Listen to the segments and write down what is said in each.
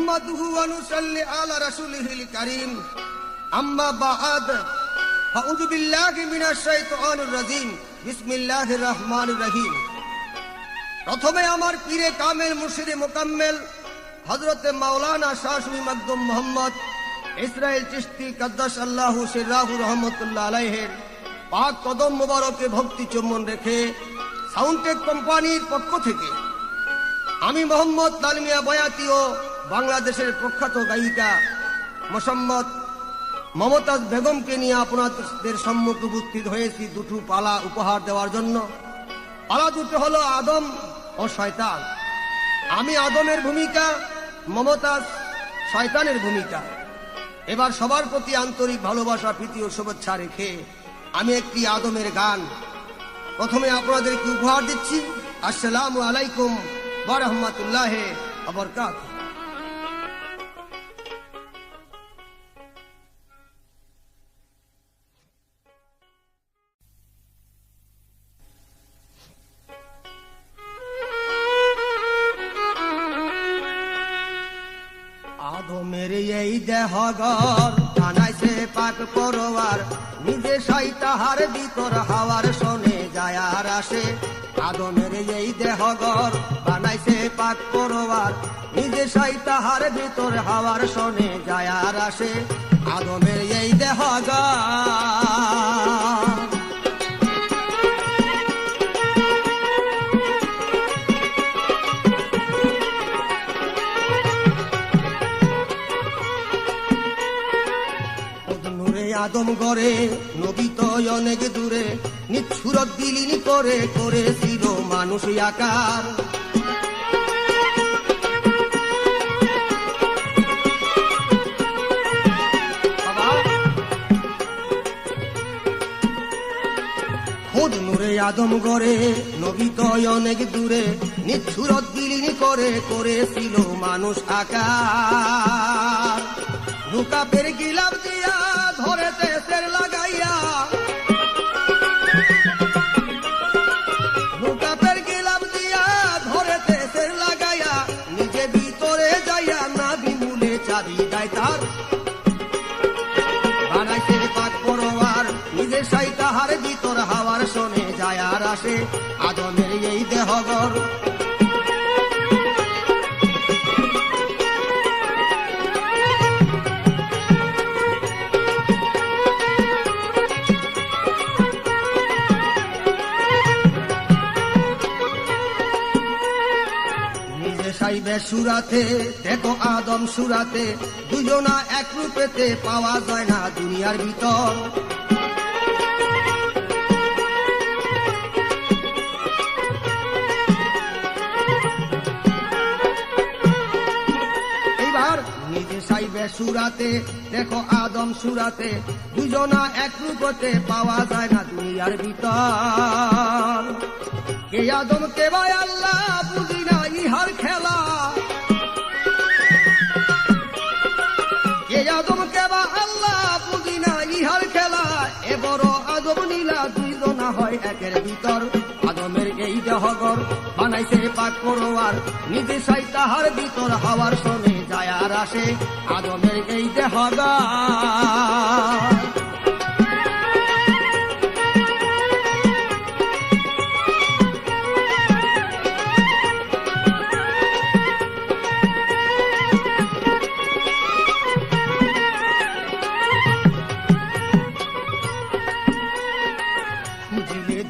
নাহমাদুহু ওয়া নুসাল্লি আলা রাসূলিহিল কারীম। আম্মা বা'দ, আউযু বিল্লাহি মিনাশ শাইতানির রাজীম। বিসমিল্লাহির রহমানির রহিম। প্রথমে আমার পীরে কামেল মুর্শিদে মোকাম্মেল হযরতে মাওলানা শাহ সুফি মাকদুম মোহাম্মদ ইসরাইল চিশতি কাদ্দাসাল্লাহু সিররাহু রাহমাতুল্লাহ আলাইহির পাক কদম মোবারকে ভক্তি চুম্বন রেখে সাউন্ডটেক কোম্পানির পক্ষ থেকে আমি মোহাম্মদ তালমিয়া বয়াতি ও বাংলাদেশের প্রখ্যাত গায়িকা মোসাম্মদ মমতাজ বেগমকে নিয়ে আপনাদের সম্মুখে উপস্থিত হয়েছি দুটো পালা উপহার দেওয়ার জন্য। পালা দুটো হলো আদম ও শয়তান। আমি আদমের ভূমিকা, মমতাজ শয়তানের ভূমিকা। এবার সবার প্রতি আন্তরিক ভালোবাসা, প্রীতি ও শুভেচ্ছা রেখে আমি একটি আদমের গান প্রথমে আপনাদেরকে উপহার দিচ্ছি। আসসালামু আলাইকুম ওয়া রাহমাতুল্লাহি ওয়া বারাকাতুহু। আদমের এই দেহগর বানাইছে পাক পরোয়ার, নিজে সাই তাহার ভিতর হাওয়ার শোনে যায় আর আসে। আদমের এই দেহগর বানাইছে পাক পরোয়ার, নিজে সাই তাহার ভিতর হাওয়ার শোনে যায় আর আসে। আদমের এই দেহগর আদম গড়ে নবী তো অনেক দূরে, নিচ্ছুরত বিলীন করে করেছিল মানুষ আকার। খোদ নূরে আদম গড়ে নবী তো অনেক দূরে, নিচ্ছুরত বিলীন করে করেছিল মানুষ আকার। লুকাপের গিলাপ দিয়া ধরেতে সের লাগাইয়া, লুকাপের গিলাপ দিয়া ধরেতে সের লাগাইয়া, নিজে ভিতরে যাইয়া না বিমুলে চাবি দেয় তার। বানাইছে পাক পরোয়ার, নিজে সাই তাহার ভিতর হাওয়ার শোনে যায় আর আসে। আদমের এই দেহগর সাইবে সুরাতে, দেখো আদম সুরাতে, দুজনা এক রূপেতে পাওয়া যায় না দুনিয়ার ভিতর। এইবার নিজে সাইবে সুরাতে, দেখো আদম সুরাতে, দুজনা এক রূপেতে পাওয়া যায় না দুনিয়ার ভিতর। কে আদম কে ভাই আল্লাহ বুঝি না ইহার খেলা, কে আদম কে বা আল্লাহ বুঝি না ইহার খেলা। এ বড় আদম নীলা দুইজনা হয় একের ভিতর। আদমের এই দেহগর বানাইছে পাক পরোয়ার, নিজে সাই তাহার ভিতর হাওয়ার শোনে যায় আর আসে। আদমের এই দেহগর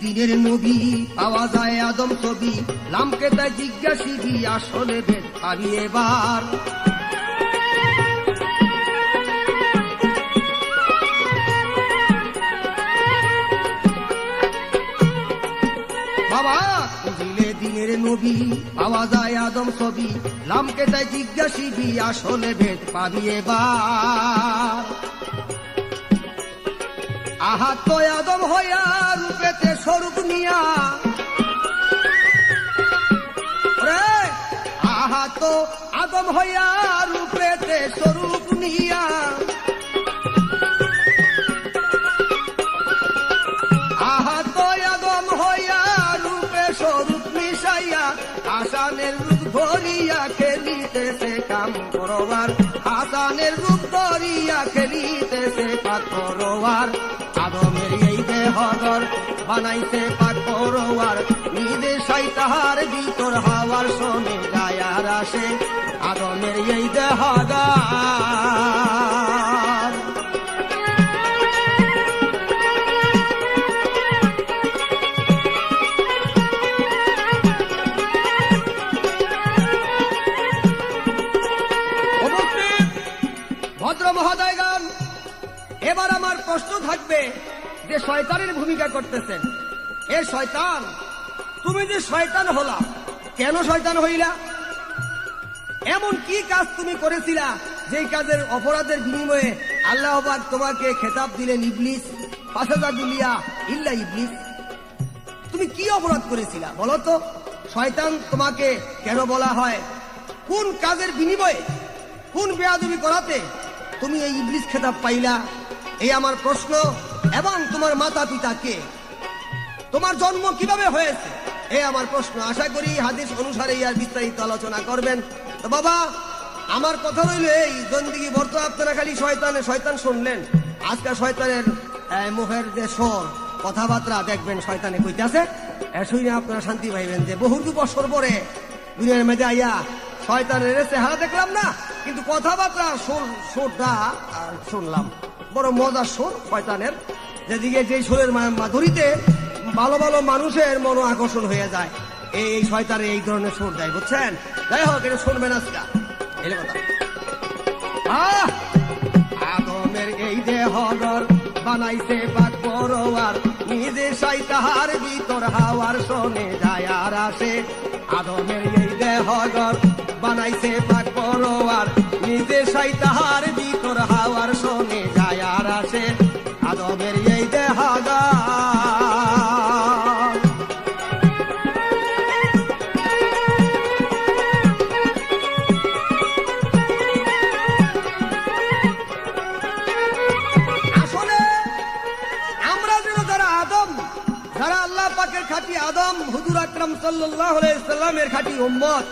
দিনের নবী পাওয়া যায় আদম ছবি, লামকে তাই জিজ্ঞাসিবি আসলে ভেদ পাবি এবার। বাবা বুঝিলে দিনের নবী পাওয়া যায় আদম ছবি, লামকে তাই জিজ্ঞাসিবি আসলে ভেদ পাবি এবার। আহা তো আদম হইয়া রূপেতে স্বরূপ নিয়া, আহা তো আদম হইয়া রূপেতে স্বরূপ নিয়া, আহা তো আদম হইয়া রূপে স্বরূপ মিশাইয়া, আসানের রূপ ধরিয়া খেলিতেছে কাম করব দেহগর বানাইছে পাক পরোয়ার নিজে শয়তানের ভিতর হাওয়ার শোনে যায় আর আসে আদমের এই দেহগর। ভদ্র মহোদয়গণ, এবার আমার প্রশ্ন থাকবে যে শয়তানের ভূমিকা করতেছেন, এ শয়তান, তুমি যে শয়তান হলা, কেন শয়তান হইলা? এমন কি কাজ তুমি করেছিলা যেই কাজের অপরাধের বিনিময়ে আল্লাহ পাক তোমাকে খেতাব দিলেন ইবলিস, ফাসাদাদুলিয়া ইল্লা ইবলিস? তুমি কি অপরাধ করেছিলা বলো তো? শয়তান তোমাকে কেন বলা হয়? কোন কাজের বিনিময়ে, কোন বেয়াদবি করাতে তুমি এই ইবলিস খেতাব পাইলা? এই আমার প্রশ্ন। এবং তোমার মাতা পিতা কে? তোমার জন্ম কিভাবে হয়েছে? এই আমার প্রশ্ন। আশা করি হাদিস অনুসারে ইয়ার বিস্তারিত আলোচনা করবেন। তো বাবা, আমার কথা রইল এই, জন্দিগি বর্ত আপনারা খালি শয়তান শুনলেন। আজকাল শয়তানের মুখের যে স্বর, কথাবার্তা দেখবেন শয়তানে কইতাছে, শুনে আপনারা শান্তি পাইবেন যে বহু বছর পরে দুনিয়ার মেঝে আইয়া শয়তানের চেহারা দেখলাম না, কিন্তু কথাবার্তা সুরটা শুনলাম। বড় মজার সুর শয়তানের, যেদিকে যে সুরের মাধুরীতে ভালো ভালো মানুষের মন আকর্ষণ হয়ে যায়, এই শয়তানের এই ধরনের সুর দেয়, বুঝছেন? যাই হোক, এটা শুনবেন আজকে এলে কথা। আদমের এই দেহগর বানাইছে পাক পরোয়ার নিজে শয়তানের ভিতর হাওয়ার শোনে যায় আর আসে আদমের এই দেহগর বানাইছে পাক পরোয়ার নিজে শয়তানের ভিতর হাওয়ার শোনে যায় আর আসে আদমের এই দেহগর। খাঁটি আদম হুজুর আকরাম সাল্লাল্লাহু আলাইহি সাল্লামের খাঁটি উম্মত,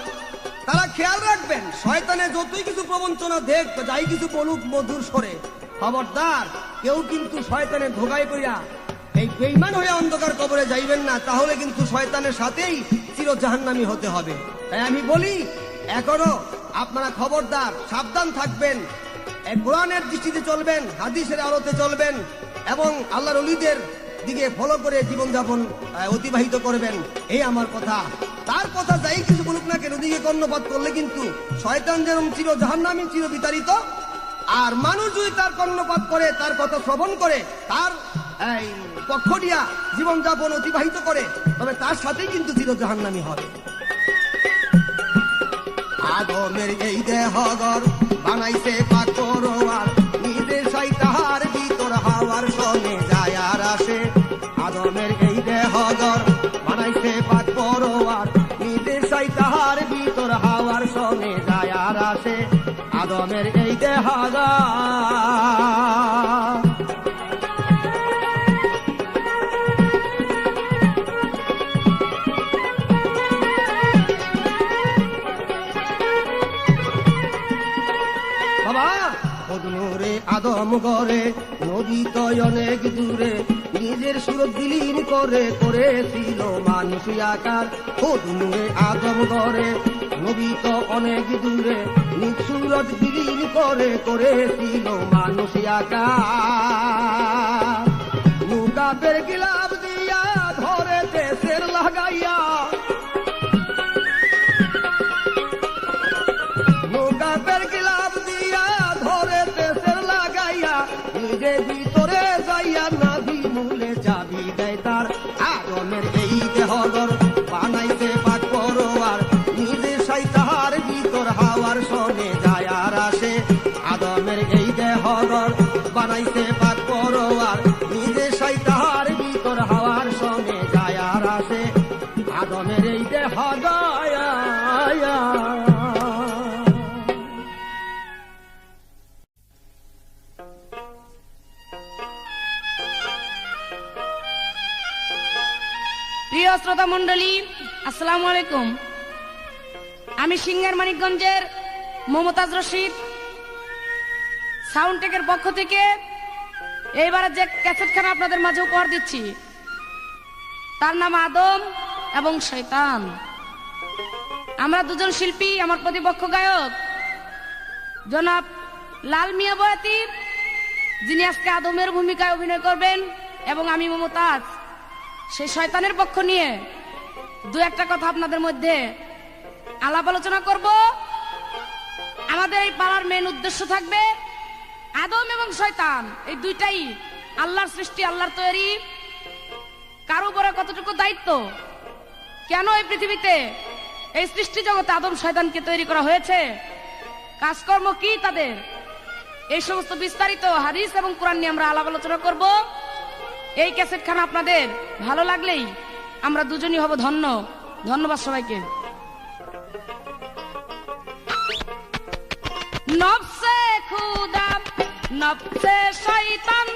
তারা খেয়াল রাখবেন, শয়তানে যতই কিছু প্রবঞ্চনা দেখ, যাই কিছু বলুক মধুর স্বরে, খবরদার কেউ কিন্তু শয়তানের ধোঁকায় পড়িয়া এই বেঈমান হয়ে অন্ধকার কবরে যাইবেন না, তাহলে কিন্তু শয়তানের সাথেই চির জাহান্নামী হতে হবে। তাই আমি বলি, এখনো আপনারা খবরদার সাবধান থাকবেন, কোরআনের দৃষ্টিতে চলবেন, হাদিসের আলোতে চলবেন এবং আল্লাহর ওলিদের দিকে ফলো করে জীবনযাপন অতিবাহিত করবেন, এই আমার কথা। তার কথা যাই কিছু বলুক না কেন, দিকে কর্ণপাত করলে কিন্তু শয়তান যেরকম চির জাহান্নামী, চির বিতাড়িত, আর মানুষ যদি তার কর্ণপাত করে, তার কথা শ্রবণ করে, তার পক্ষ দিয়া জীবনযাপন অতিবাহিত করে, তবে তার সাথেই কিন্তু চির জাহান্নামী হবে। আদমের এই দেহগর বানাইছে পাক পরোয়ার নিজে শয়তানের ভিতর হাওয়ার শোনে যায় আর আসে আদমের এই দেহগর বানাইছে পাক পরোয়ার নিজে শয়তানের ভিতর হাওয়ার শোনে যায় আর আসে আদমের এই দেহগর। আদম গরে নদী তো অনেক দূরে নিজের সুরত বিলীন করে করেছিল মানুষ আকার। নূরে আদম গরে নদী তো অনেক দূরে নিজ সুরত বিলীন করে করেছিল মানুষ আকার। মুকাবের গিলাপ দিয়া ধরে দেশের লাগাইয়া, মুকাবের গিলাপ দিয়া ধরে নিজে ভিতরে যাইয়া নাভি মূলে যাবি দেয় তার। আদমের এই দেহগর বানাইছে পাক পরোয়ার নিজে শয়তানের ভিতর হাওয়ার শোনে যায় আর আসে আদমের এই দেহগর বানাইছে পাক পরোয়ার নিজে শয়তানের ভিতর হাওয়ার শোনে যায় আর আসে আদমের এই দেহগর। প্রিয় শ্রোতা মন্ডলী, আসসালামু আলাইকুম। আমি সিঙ্গার মানিকগঞ্জের মমতাজ রশিদ সাউন্ডটেকের পক্ষ থেকে এইবারে যে ক্যাসেটখানা আপনাদের মাঝে উপহার দিচ্ছি তার নাম আদম এবং শয়তান। আমরা দুজন শিল্পী, আমার প্রতিপক্ষ গায়ক জনাব লাল মিয়া বয়াতি, যিনি আজকে আদমের ভূমিকায় অভিনয় করবেন, এবং আমি মমতাজ সেই শয়তানের পক্ষ নিয়ে দু একটা কথা আপনাদের মধ্যে আলাপ আলোচনা করব। আমাদের এই পাড়ার মেন উদ্দেশ্য থাকবে আদম এবং শয়তান এই দুইটাই আল্লাহর সৃষ্টি, আল্লাহর তৈরি। কার উপরে কতটুকু দায়িত্ব, কেন এই পৃথিবীতে এই সৃষ্টি জগতে আদম শয়তানকে তৈরি করা হয়েছে, কাজকর্ম কি তাদের, এই সমস্ত বিস্তারিত হাদিস এবং কোরআন নিয়ে আমরা আলাপ আলোচনা করব। এই ক্যাসেটখানা আপনাদের ভালো লাগলেই আমরা দুজনই হব ধন্য। ধন্যবাদ সবাইকে। নফসে খুদা নফসে শয়তান,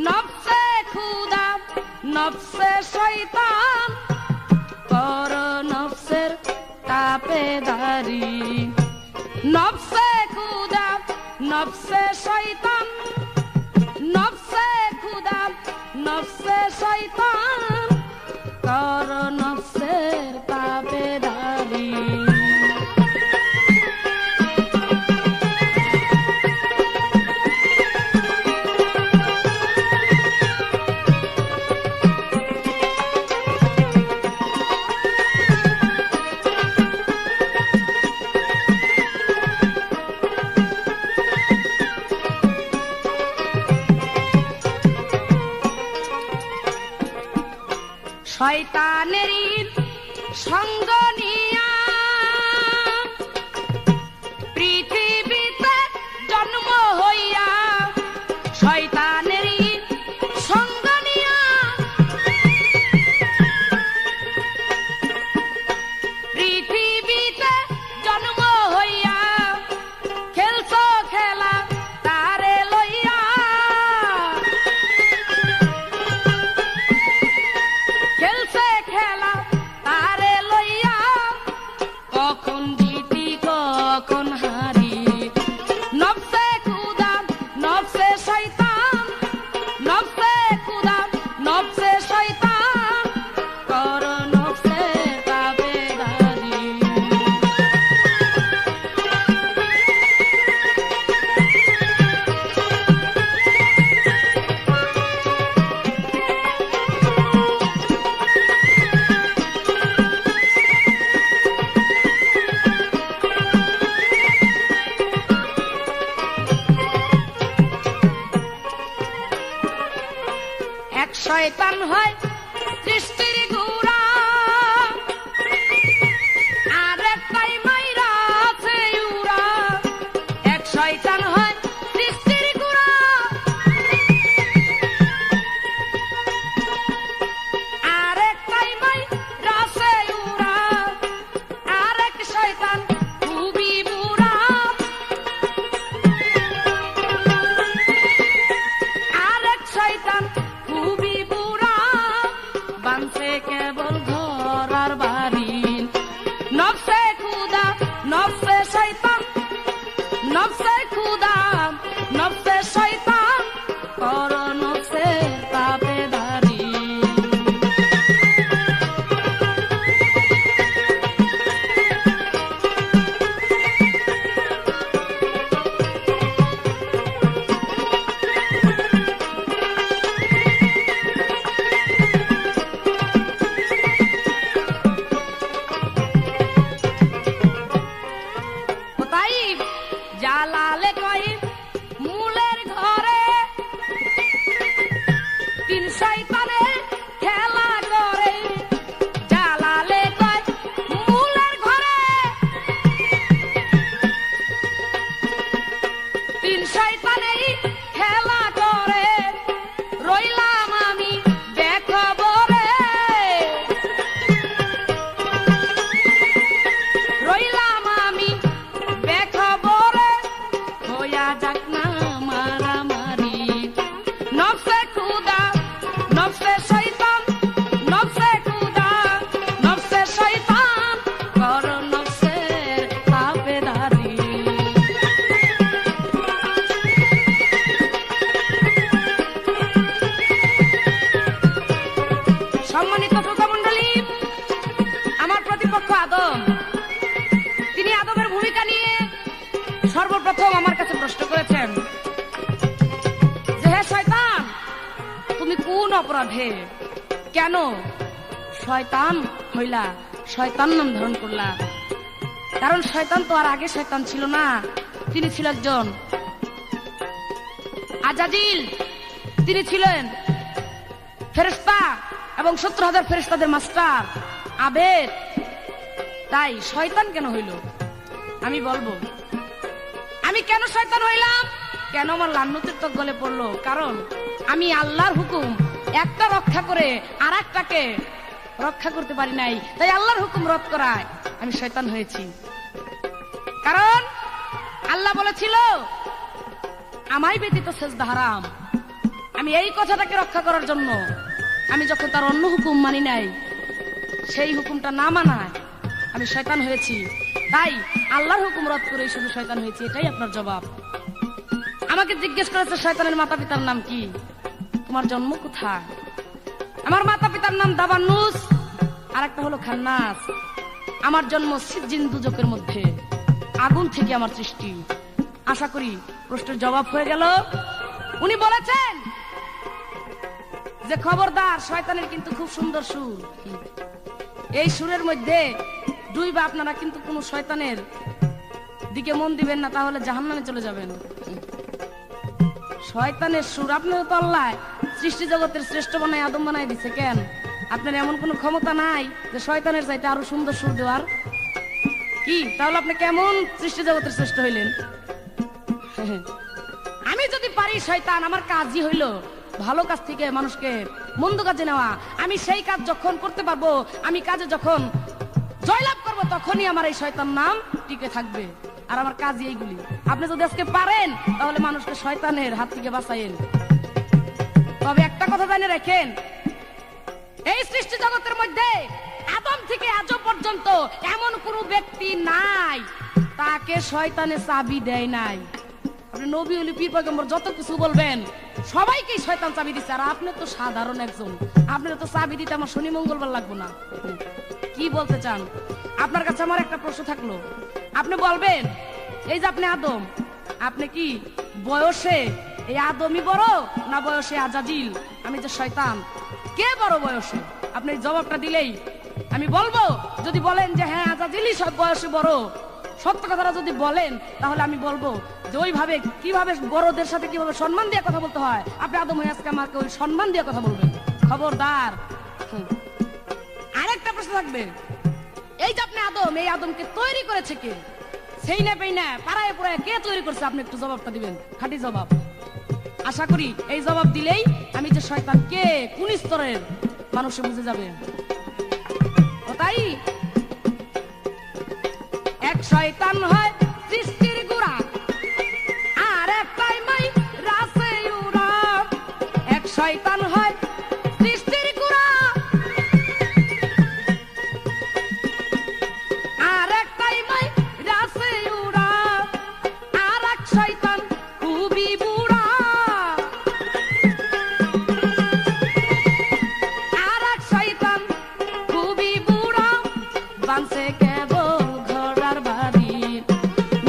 নফসে খুদা নফসে শয়তান, কর নফসের তাবেদারি। নফসে খুদা নফসে শয়তান, নফসে খুদা নফসে শয়তান, কর নফসের তাবেদারি। শয়তানেরই সঙ্গ নিয়া পৃথিবীতে জন্ম হইয়া, শয়তানেরই সঙ্গ নিয়া পৃথিবীতে জন্ম হইয়া, খেলছ খেলা তারে লইয়া, খেলছে খেলা তারে লইয়া, কখন জিতি কখন হারি। নফসে খুদা নফসে শয়তান, নফসে খুদা নফসে শয়তান, কর নফসে তাবেদারি। এক শয়তান হয় সৃষ্টির গুড়া, আর একটাই মাইরা আছে উড়া। এক শয়তান হয় সৃষ্টির গুড়া, আর একটাই মাইরা আছে উড়া। আর এক শয়তান খুবই বুড়া, আর এক শয়তান খুবই বুড়া, অপরাধে কেন শয়তান হইলা, শয়তান নাম ধারণ করলা? কারণ শয়তান তো আর আগে শয়তান ছিল না, তিনি ছিল একজন আজাজিল, তিনি ছিলেন ফেরেশতা এবং 70,000 ফেরেশতাদের মাস্টার আবেদ। তাই শয়তান কেন হইল আমি বলবো। আমি কেন শয়তান হইলাম, কেন আমার লান্নতের তক গলে পড়লো? কারণ আমি আল্লাহর হুকুম একটা রক্ষা করে আর একটাকে রক্ষা করতে পারি নাই, তাই আল্লাহর হুকুম রদ করায় আমি শয়তান হয়েছি। কারণ আল্লাহ বলেছিল আমায় ব্যতীত সেজদা হারাম। আমি এই কথাটাকে রক্ষা করার জন্য আমি যখন তার অন্য হুকুম মানি নাই, সেই হুকুমটা না মানায় আমি শয়তান হয়েছি। তাই আল্লাহর হুকুম রদ করে শুধু শয়তান হয়েছি, এটাই আপনার জবাব। আমাকে জিজ্ঞেস করেছে শয়তানের মাতা পিতার নাম কি, তোমার জন্ম কোথায়? আমার মাতা পিতার নাম দাবানুস আর একটা হলো খান্নাস। আমার জন্ম সিজ্জিন দুজকের মধ্যে, আগুন থেকে আমার সৃষ্টি। আশা করি প্রশ্নের জবাব হয়ে গেল। উনি বলেছেন যে খবরদার, শয়তানের কিন্তু খুব সুন্দর সুর, এই সুরের মধ্যে ডুইবা আপনারা কিন্তু কোনো শয়তানের দিকে মন দিবেন না, তাহলে জাহান্নামে চলে যাবেন। শয়তানের সুর আপনার তো আল্লাহ সৃষ্টি জগতের শ্রেষ্ঠ বানায় আদম বানায় দিছে, কেন আপনার এমন কোনো ক্ষমতা নাই যে শয়তানের চাইতে আরো সুন্দর সুর দেওয়ার? কি তাহলে আপনি কেমন সৃষ্টি জগতের শ্রেষ্ঠ হইলেন? আমি যদি পারি শয়তান, আমার কাজই হইল ভালো কাজ থেকে মানুষকে মন্দ কাজে নেওয়া। আমি সেই কাজ যখন করতে পারবো, আমি কাজে যখন জয়লাভ করবো, তখনই আমার এই শয়তান নাম টিকে থাকবে। আর আমার কাজই এইগুলি। আপনি যদি আজকে পারেন তাহলে মানুষকে শয়তানের হাত থেকে বাঁচাইন। তবে একটা কথা জানে রাখেন, এই সৃষ্টি জগতের মধ্যে আদম থেকে আজ পর্যন্ত এমন কোন ব্যক্তি নাই তাকে শয়তানে চাবি দেয় নাই। আপনি নবী ওলি পীর পয়গম্বর যত কিছু বলবেন, সবাইকে শয়তান চাবি দিচ্ছে। আর আপনি তো সাধারণ একজন, আপনার তো চাবি দিতে আমার শনি মঙ্গলবার লাগবে না। কি বলতে চান? আপনার কাছে আমার একটা প্রশ্ন থাকলো, আপনি বলবেন এই যে আপনি আদম, আপনি কি বয়সে এই আদমই বড় না বয়সে আজাজিল আমি যে শয়তান, কে বড় বয়সে? আপনি জবাবটা দিলেই আমি বলবো। যদি বলেন যে হ্যাঁ আজাজিলই সব বয়সে বড়, সত্য কথাটা যদি বলেন, তাহলে আমি বলবো যে ওইভাবে কিভাবে বড়দের সাথে কিভাবে সম্মান দিয়ে কথা বলতে হয়, আপনি আদম হয়ে আজকে আমাকে ওই সম্মান দিয়ে কথা বলবেন। খবরদার। আরেকটা প্রশ্ন থাকবে, এই যে আপনি আদম, এই আদমকে তৈরি করেছে কে? সেই না পেই না পাড়ায় পুরায় কে তৈরি করছে? আপনি একটু জবাবটা দিবেন, খাঁটি জবাব। আশা করি এই জবাব দিলেই আমি যে শয়তান কে, কোন স্তরের মানুষে বুঝে যাবে। ও তাই এক শয়তান হয় সৃষ্টির গোড়া, আর একটাই মাই রাসে উড়া। এক শয়তান হয় সৃষ্টির গোড়া, আর একটাই মাই রাসে উড়া। আর এক শয়তান খুবই বুড়া, আর এক শয়তান খুবই বুড়া। বানছে কেবল ঘোড়ার বাড়ি,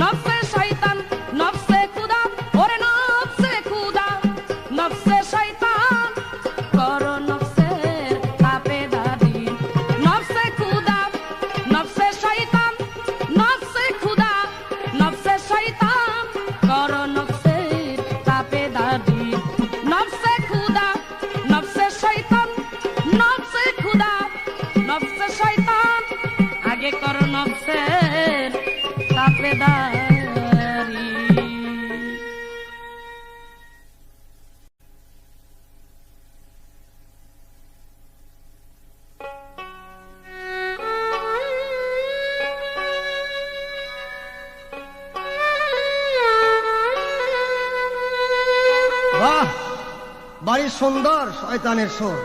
নফসে শয়তান নফসে খুদা, ওরে নফসে খুদা, নফসে শয়তান করো নফসের তাবেদারি। নফসে খুদা নফসে শয়তান, নফসে খুদা নফসে শয়তান করো নফসের তাবেদারি। নফসে খুদা নফসে শয়তান, নফসে খুদা নফসে শয়তান, আগে করো নফসের তাবেদারি। বাহ, বাড়ি সুন্দর শয়তানের সুর।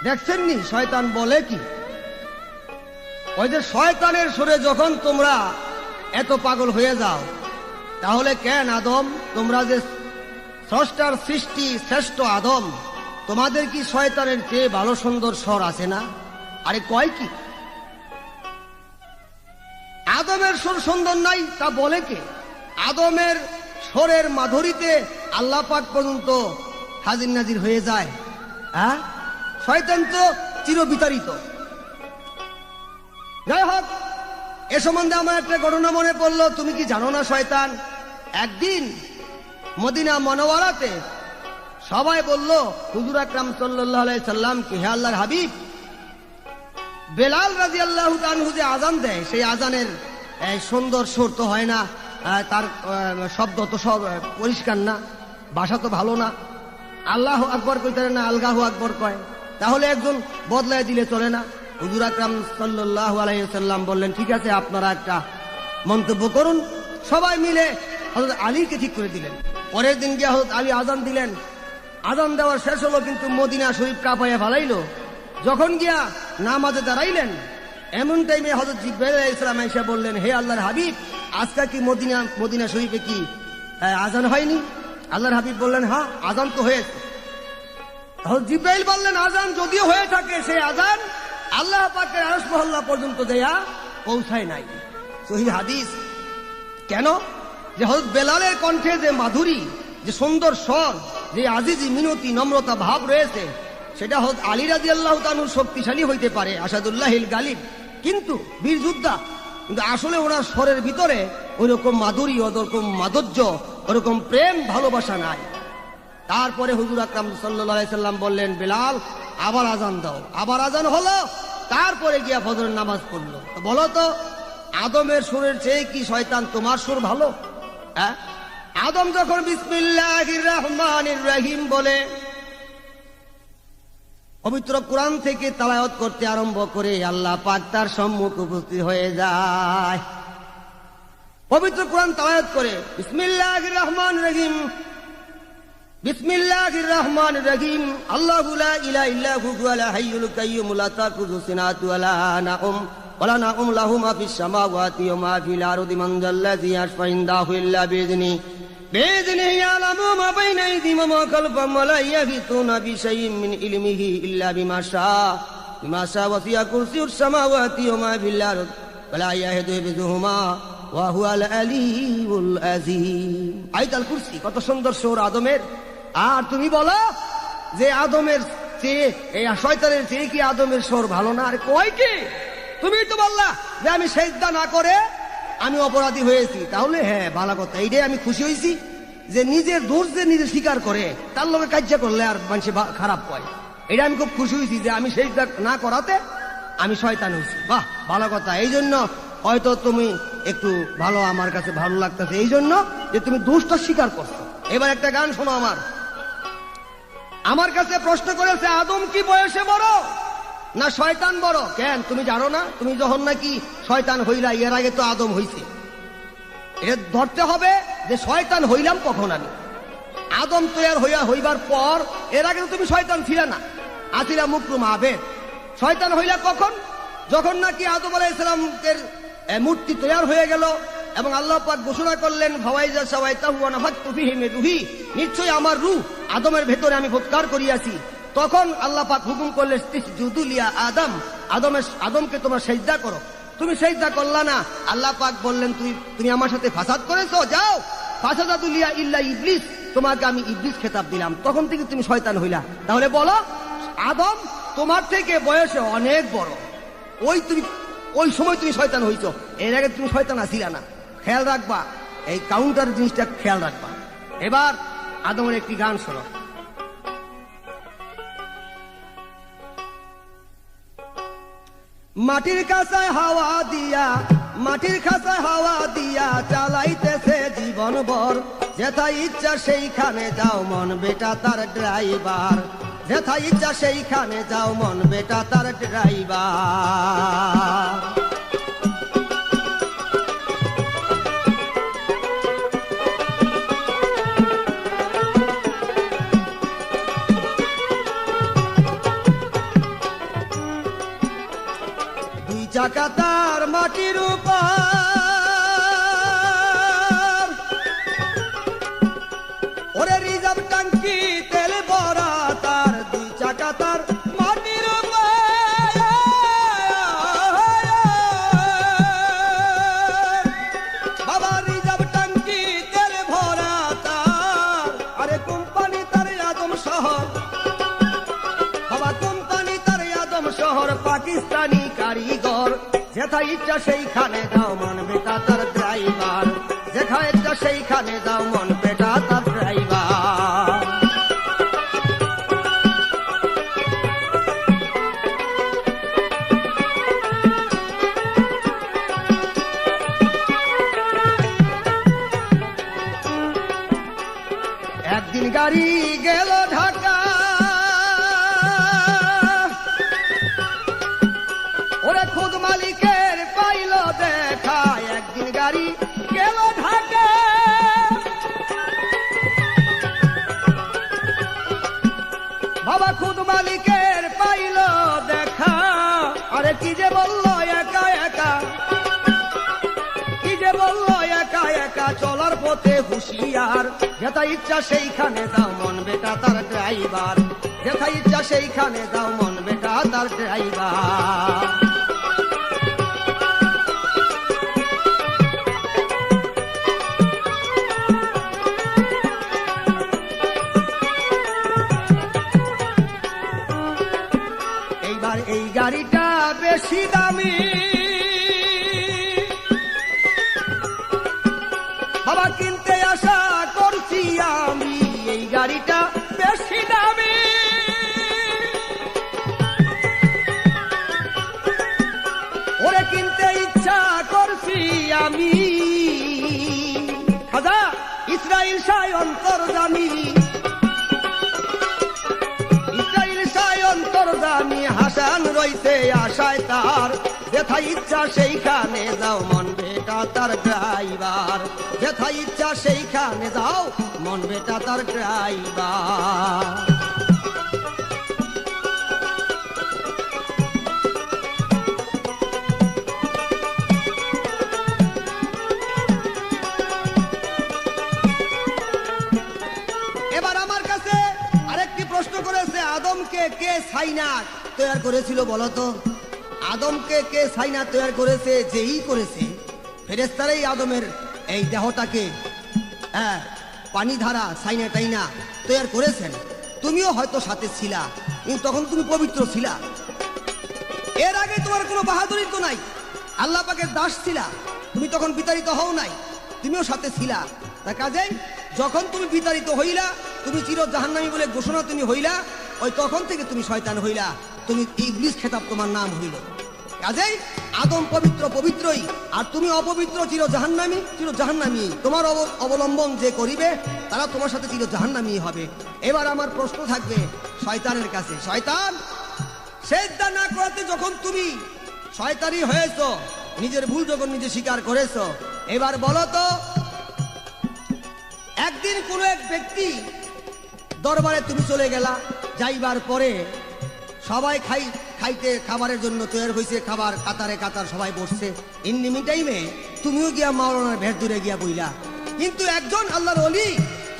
দেখছেন নি শয়তান বলে কি? ওই যে শয়তানের সুরে যখন তোমরা এত পাগল হয়ে যাও, তাহলে কেন আদম, তোমরা যে স্রষ্টার সৃষ্টি শ্রেষ্ঠ আদম, তোমাদের কি শয়তানের চেয়ে ভালো সুন্দর স্বর আছে না? আরে কয় কি আদমের সুর সুন্দর নাই, তা বলে কে? আদমের স্বরের মাধুরীতে আল্লাহ পাক পর্যন্ত হাজির নাজির হয়ে যায়। হ্যাঁ, শয়তান তো চিরবিতাড়িত। যাই হোক, এ সম্বন্ধে আমার একটা ঘটনা মনে পড়লো। তুমি কি জানো না শয়তান একদিন মদিনা মনোয়ারাতে সবাই বলল হুজুর আকরাম সাল্লাল্লাহু আলাইহি সাল্লাম কি, হে আল্লাহর হাবিব, বেলাল রাদিয়াল্লাহু তাআলা যে আজান দেয় সেই আজানের সুন্দর সুর তো হয় না, তার শব্দ তো সব পরিষ্কার না, ভাষা তো ভালো না, আল্লাহ আকবর কইতে না আলগাহু আকবর কয়, তাহলে একজন বদলায় দিলে চলে না? হুজুর আকরাম সাল্লাল্লাহু আলাইহি সাল্লাম বললেন, ঠিক আছে, আপনারা একটা মন্তব্য করুন। সবাই মিলে হযরত আলীকে ঠিক করে দিলেন। পরের দিন গিয়ে হযরত আলী আজান দিলেন। আজান দেওয়ার শেষ হলো, কিন্তু মদিনা শরীফ কাঁপাইয়া ফালাইলো। যখন গিয়া নামাজে দাঁড়াইলেন, এমন টাইমে হযরত জিবরাইল আলাইহিস সালাম এসে বললেন, হে আল্লাহর হাবিব, আজকে কি মদিনা শরীফে কি আজান হয়নি? আল্লাহর হাবিব বললেন, হ্যাঁ, আজান তো হয়েছে। হযরত জিবরাইল বললেন, আজান যদিও হয়ে থাকে, সেই আজান আল্লাহ পাকের আরশ মহল্লা পর্যন্ত দেয়া পৌঁছায় নাই। সহিহ হাদিস। কেন? যে হযরত বেলালের কণ্ঠে যে মাধুরী, যে সুন্দর স্বর, যে আজিজি মিনতি নম্রতা ভাব রয়েছে, সেটা হযরত আলী রাদিয়াল্লাহু তাআলা শক্তিশালী হইতে পারে, আসাদুল্লাহিল গালিব, কিন্তু বীর যোদ্ধা, কিন্তু আসলে ওনার স্বরের ভিতরে ওইরকম মাধুরী, ওরকম মাধুর্য, ওরকম প্রেম ভালোবাসা নাই। তারপরে হুজুর আকরাম সাল্লাল্লাহু আলাইহি সাল্লাম বললেন, বেলাল, আবার আজান দাও। আবার আজান হলো। তারপরে গিয়া ফজরের নামাজ পড়লো। তো বলো তো, আদমের সুরের চেয়ে কি শয়তান তোমার সুর ভালো? হ্যাঁ, আদম যখন বিসমিল্লাহির রহমানির রহিম বলে পবিত্র কোরআন থেকে তেলাওয়াত করতে আরম্ভ করে, আল্লাহ পাক তার সম্মুখ উপস্থিত হয়ে যায়। পবিত্র কোরআন তেলাওয়াত করে বিসমিল্লাহির রহমানির রহিম, বিসমিল্লাহির রহমানির রহিম, আল্লাহু লা ইলাহা ইল্লা হুয়াল হাইয়ুল কাইয়্যুম লা তাখুযুহু সিনাতুন ওয়া লা নাওম ওয়া নাওম লাহু মা ফিস সামাওয়াতি ওয়া মা ফিল আরদি মান যাল্লাযী ইয়াশফা ইনদাহু ইল্লা বিইذনিহি বিইذনিহি ইয়ালামু মা বাইনা আইদিহিম ওয়া মা খালফাহুম ওয়া লা ইয়াহিতুনা বিশাইইন মিন ইলমিহি ইল্লা বিমা শাআ ওয়াসি'a কুরসিয়ুস সামাওয়াতি ওয়া মা ফিল আরদি ওয়া লা ইয়াহিদু বিহিমা ওয়া হুয়াল আলিয়্যুল আযীম। আয়াতুল কুরসি। কত সুন্দর সুর আদমের। আর তুমি বলো যে আদমের চেয়ে, এই শয়তানের চেয়ে কি আদমের স্বর ভালো না? আর কয় কি? তুমি তো বললা যে আমি সিজদা না করে আমি অপরাধী হয়েছি। তাহলে হ্যাঁ, ভালো কথা, এইটাই আমি খুশি হয়েছি যে নিজের দোষ যে নিজে স্বীকার করে, তার লোকে কার্য করলে আর মানুষ খারাপ হয়। এটা আমি খুব খুশি হয়েছি যে আমি সিজদা না করাতে আমি শয়তান হয়েছি। বাহ, ভালো কথা। এই জন্য হয়তো তুমি একটু ভালো, আমার কাছে ভালো লাগতেছে, এই জন্য যে তুমি দোষটা স্বীকার করছো। এবার একটা গান শোনো। আমার কাছে প্রশ্ন করেছে, আদম কি বয়সে বড় না শয়তান বড়? কেন, তুমি জানো না? তুমি যখন নাকি শয়তান হইলা, এর আগে তো আদম হইছে। এটা ধরতে হবে যে শয়তান হইলাম কখন আমি। আদম তৈয়ার হইবার পর, এর আগে তো তুমি শয়তান ছিলে না, আছিলা মুকরুম আবেদ। শয়তান হইলা কখন? যখন নাকি আদম আলাইহিস সালামের মূর্তি তৈয়ার হয়ে গেল এবং আল্লাহ পাক ঘোষণা করলেন, ফাওয়াইজা সাওয়াইতাহু ওয়া নাফাখতু ফীহি মির রূহি, নিশ্চয়ই আমার রূহ আদমের ভেতরে আমি ফুৎকার করিয়াছি। তখন আল্লাহ পাক হুকুম করলেন, ইসজুদু লিয়া আদম, আদমকে তোমরা সিজদা করো। তুমি সিজদা করলা না। আল্লাহ পাক বললেন, তুমি আমার সাথে ফাসাদ করেছো, যাও ফাসাদাতু লিয়া ইল্লা ইবলিস, তোমাকে আমি ইবলিস খেতাব দিলাম। তখন থেকে তুমি শয়তান হইলা। তাহলে বলো, আদম তোমার থেকে বয়সে অনেক বড়, ওই সময় তুমি শয়তান হইছো, এর আগে তুমি শয়তান আছিলা না। খেয়াল রাখবা, এই কাউন্টার জিনিসটা খেয়াল রাখবা। এবার আদমের একটি গান শোনো। মাটির কাছে হাওয়া দিয়া, মাটির কাছে হাওয়া দিয়া চালাইতেছে জীবন ভর, যেথায় ইচ্ছা সেইখানে যাও মন বেটা তার ড্রাইভার, যেথায় ইচ্ছা সেইখানে যাও মন বেটা তার ড্রাইভার। চাকা তার মাটির উপর, ওরে রিজার্ভ ট্যাঙ্কি তেল ভরা তার, দুই চাকা তার মাটির উপর। বাবা রিজার্ভ ট্যাঙ্কি তেল ভরা তার, আরে কোম্পানি তার আদম শহর, কারিগর, যেথায় ইচ্ছা সেইখানে যাও মন বেটা তার ড্রাইভার, যেখানে ইচ্ছা সেইখানে যাও মন বেটা তার ড্রাইভার। একদিন গাড়ি গেল ঢাকা, ওরে খুদ মালিকের পাইল দেখা। একদিন গাড়ি গেল ঢাকা, বাবা খুদ মালিকের পাইল দেখা। আরে কি যে বলল একা একা, কি যে বলল একা একা, চলার পথে হুঁশিয়ার, যেথায় ইচ্ছা সেইখানে যাও মন বেটা তার ড্রাইভার, যেথায় ইচ্ছা সেইখানে যাও মন বেটা তার ড্রাইভার। এইবার এই গাড়িটা বেশি দামি, বাবা কিনতে আশা করছি আমি। এই গাড়িটা বেশি দামি, ওরে কিনতে ইচ্ছা করছি আমি। খাজা ইসরাইল শাহ অন্তর্জামী, ইসরাইল শাহ অন্তর্জামী, হাসান রইছে আশায় তার, যেথায় ইচ্ছা সেইখানে যাও মন বেটা তার ড্রাইভার, যেথায় ইচ্ছা সেইখানে যাও মন বেটা তার ড্রাইভার। এবার আমার কাছে আরেকটি প্রশ্ন করেছে, আদমকে কে ছাইনাত তৈরি করেছিল বলতো? আদমকে কে ছাইনাত তৈরি করেছে? যেই করেছে, ফেরেশতারাই আদমের এই দেহটাকে পানি ধারা ছাইনা টাইনা তৈরি করেছেন। তুমিও হয়তো সাথে ছিলা, কিন্তু তখন তুমি পবিত্র ছিলা। এর আগে তোমার কোনো বাহাদুরি তো নাই, আল্লাহ পাকের দাস ছিলা, তুমি তখন বিতাড়িত হও নাই, তুমিও সাথে ছিলা। তাই কাজেই যখন তুমি বিতাড়িত হইলা, তুমি চির জাহান্নামী বলে ঘোষণা তুমি হইলা, ওই তখন থেকে তুমি শয়তান হইলা, তুমি ইবলিস খেতাব তোমার নাম হইল। কাজেই আদম পবিত্র পবিত্রই, আর তুমি অপবিত্র চির জাহান্নামী, চির জাহান্নামী। তোমার অবলম্বন যে করিবে তারা তোমার সাথে চির জাহান্নামী হবে। এবার আমার প্রশ্ন থাকবে শয়তানের কাছে, শয়তান সেজদা না করতে যখন তুমি শয়তানি হয়েছ, নিজের ভুল যখন নিজে স্বীকার করেছ, এবার বলো তো, একদিন কোন এক ব্যক্তি দরবারে তুমি চলে গেলা, যাইবার পরে সবাই খাইতে খাবারের জন্য তৈরি হয়েছে, খাবার কাতারে কাতার সবাই বসছে। ইন্নিমি টাইমে তুমিও গিয়া মাওলানার ভেট দূরে গিয়া বইলা, কিন্তু একজন আল্লাহর ওলি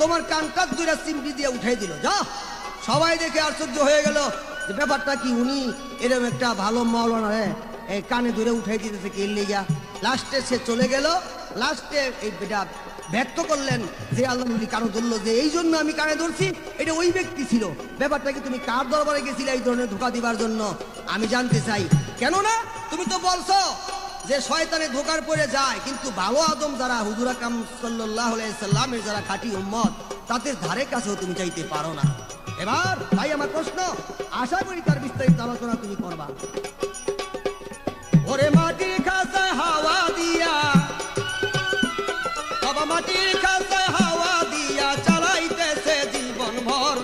তোমার কানকাত দূরে চিমটি দিয়ে উঠাই দিল। যা, সবাই দেখে আশ্চর্য হয়ে গেল যে ব্যাপারটা কি, উনি এরকম একটা ভালো মাওলানা এই কানে ধরে উঠাই দিতেছে কি লিগা। লাস্টে সে চলে গেল, লাস্টে এই বেটা ব্যক্ত করলেন যে আল্লাহ নবী কারো ধরলো যে এই জন্য আমি কানে ধরছি, এটা ওই ব্যক্তি ছিল। ব্যাপারটা কি তুমি কার দরবারে গেছিলে এই ধরনের ধোঁকা দিবার জন্য? আমি জানতে চাই। কেননা তুমি তো বলছো যে শয়তানে ধোঁকার পড়ে যায়, কিন্তু ভালো আদম যারা হুজুর আকরাম সাল্লাল্লাহু আলাইহি সাল্লামের যারা খাঁটি উম্মত, তাদের ধারে কাছেও তুমি চাইতে পারো না। এবার ভাই আমার প্রশ্ন, আশা করি তার বিস্তারিত আলোচনা তুমি করবা। ওরে মাটির কাছে হাওয়া দিয়া, বাবা মাটির কাছে হাওয়া দিয়া চালাইতেছে জীবন ভর,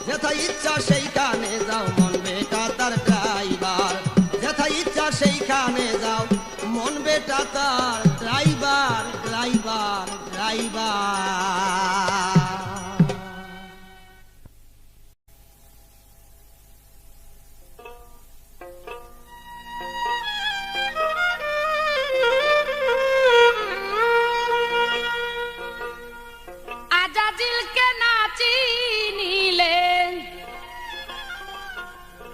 যেথায় ইচ্ছা সেইখানে যাও মন বেটা তার ড্রাইভার, যেথায় ইচ্ছা সেইখানে যাও মন বেটা তার ড্রাইভার, ড্রাইভার, ড্রাইভার। আজাজিলকে না চিনিলে,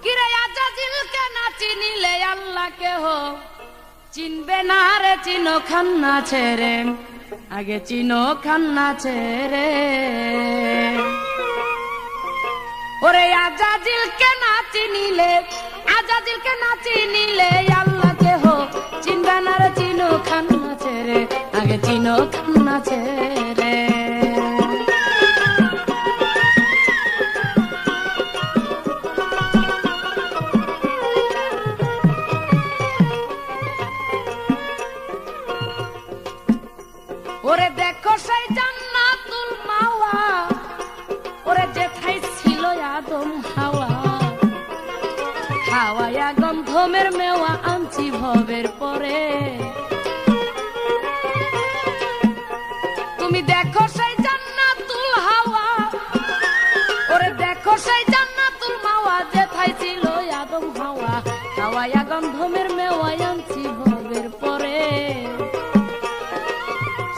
কিরে আজাজিলকে না চিনিলে আল্লাহ কেহ চিনবে না রে। চিনো খান্না ছেড়ে, আগে চিনো খান্না ছেড়ে। ওরে আজাজিলকে না চিনিলে, আজাজিলকে না চিনিলে আল্লাহ চিনো খান্না ছেড়ে। ওরে দেখো সেই জান্নাতুল মাওয়া, ওরে যেথায় ছিল আদম হাওয়া, হাওয়ায়া গন্ধমের মেওয়া আনছি ভবের পরে। তুমি দেখো সেই জান্নাতুল হাওয়া, ওরে দেখো সেই জান্নাতুল মাওয়া, যেথায় ছিল আদম হাওয়া, হাওয়ায়া গন্ধমের মেওয়া আনছি ভবের পরে।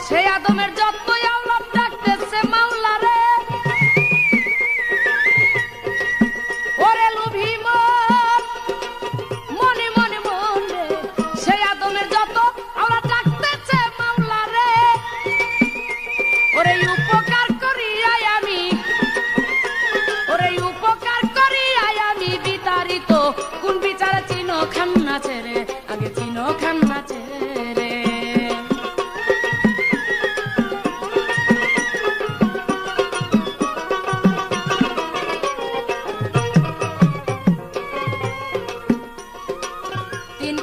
সেই আদমের যত আওলাদ ডাকতেছে মাওলা রে, ওরে লোভী মন মনে মনে মন রে। সেই আদমের যত আওলাদ ডাকতেছে মাওলা রে, ওরে উপকার করি আয় আমি, ওরে উপকার করি আয় আমি বিতাড়িত। কোন বিচারে চিনো খান্না ছেড়ে, আগে চিনো খান্না ছেড়ে।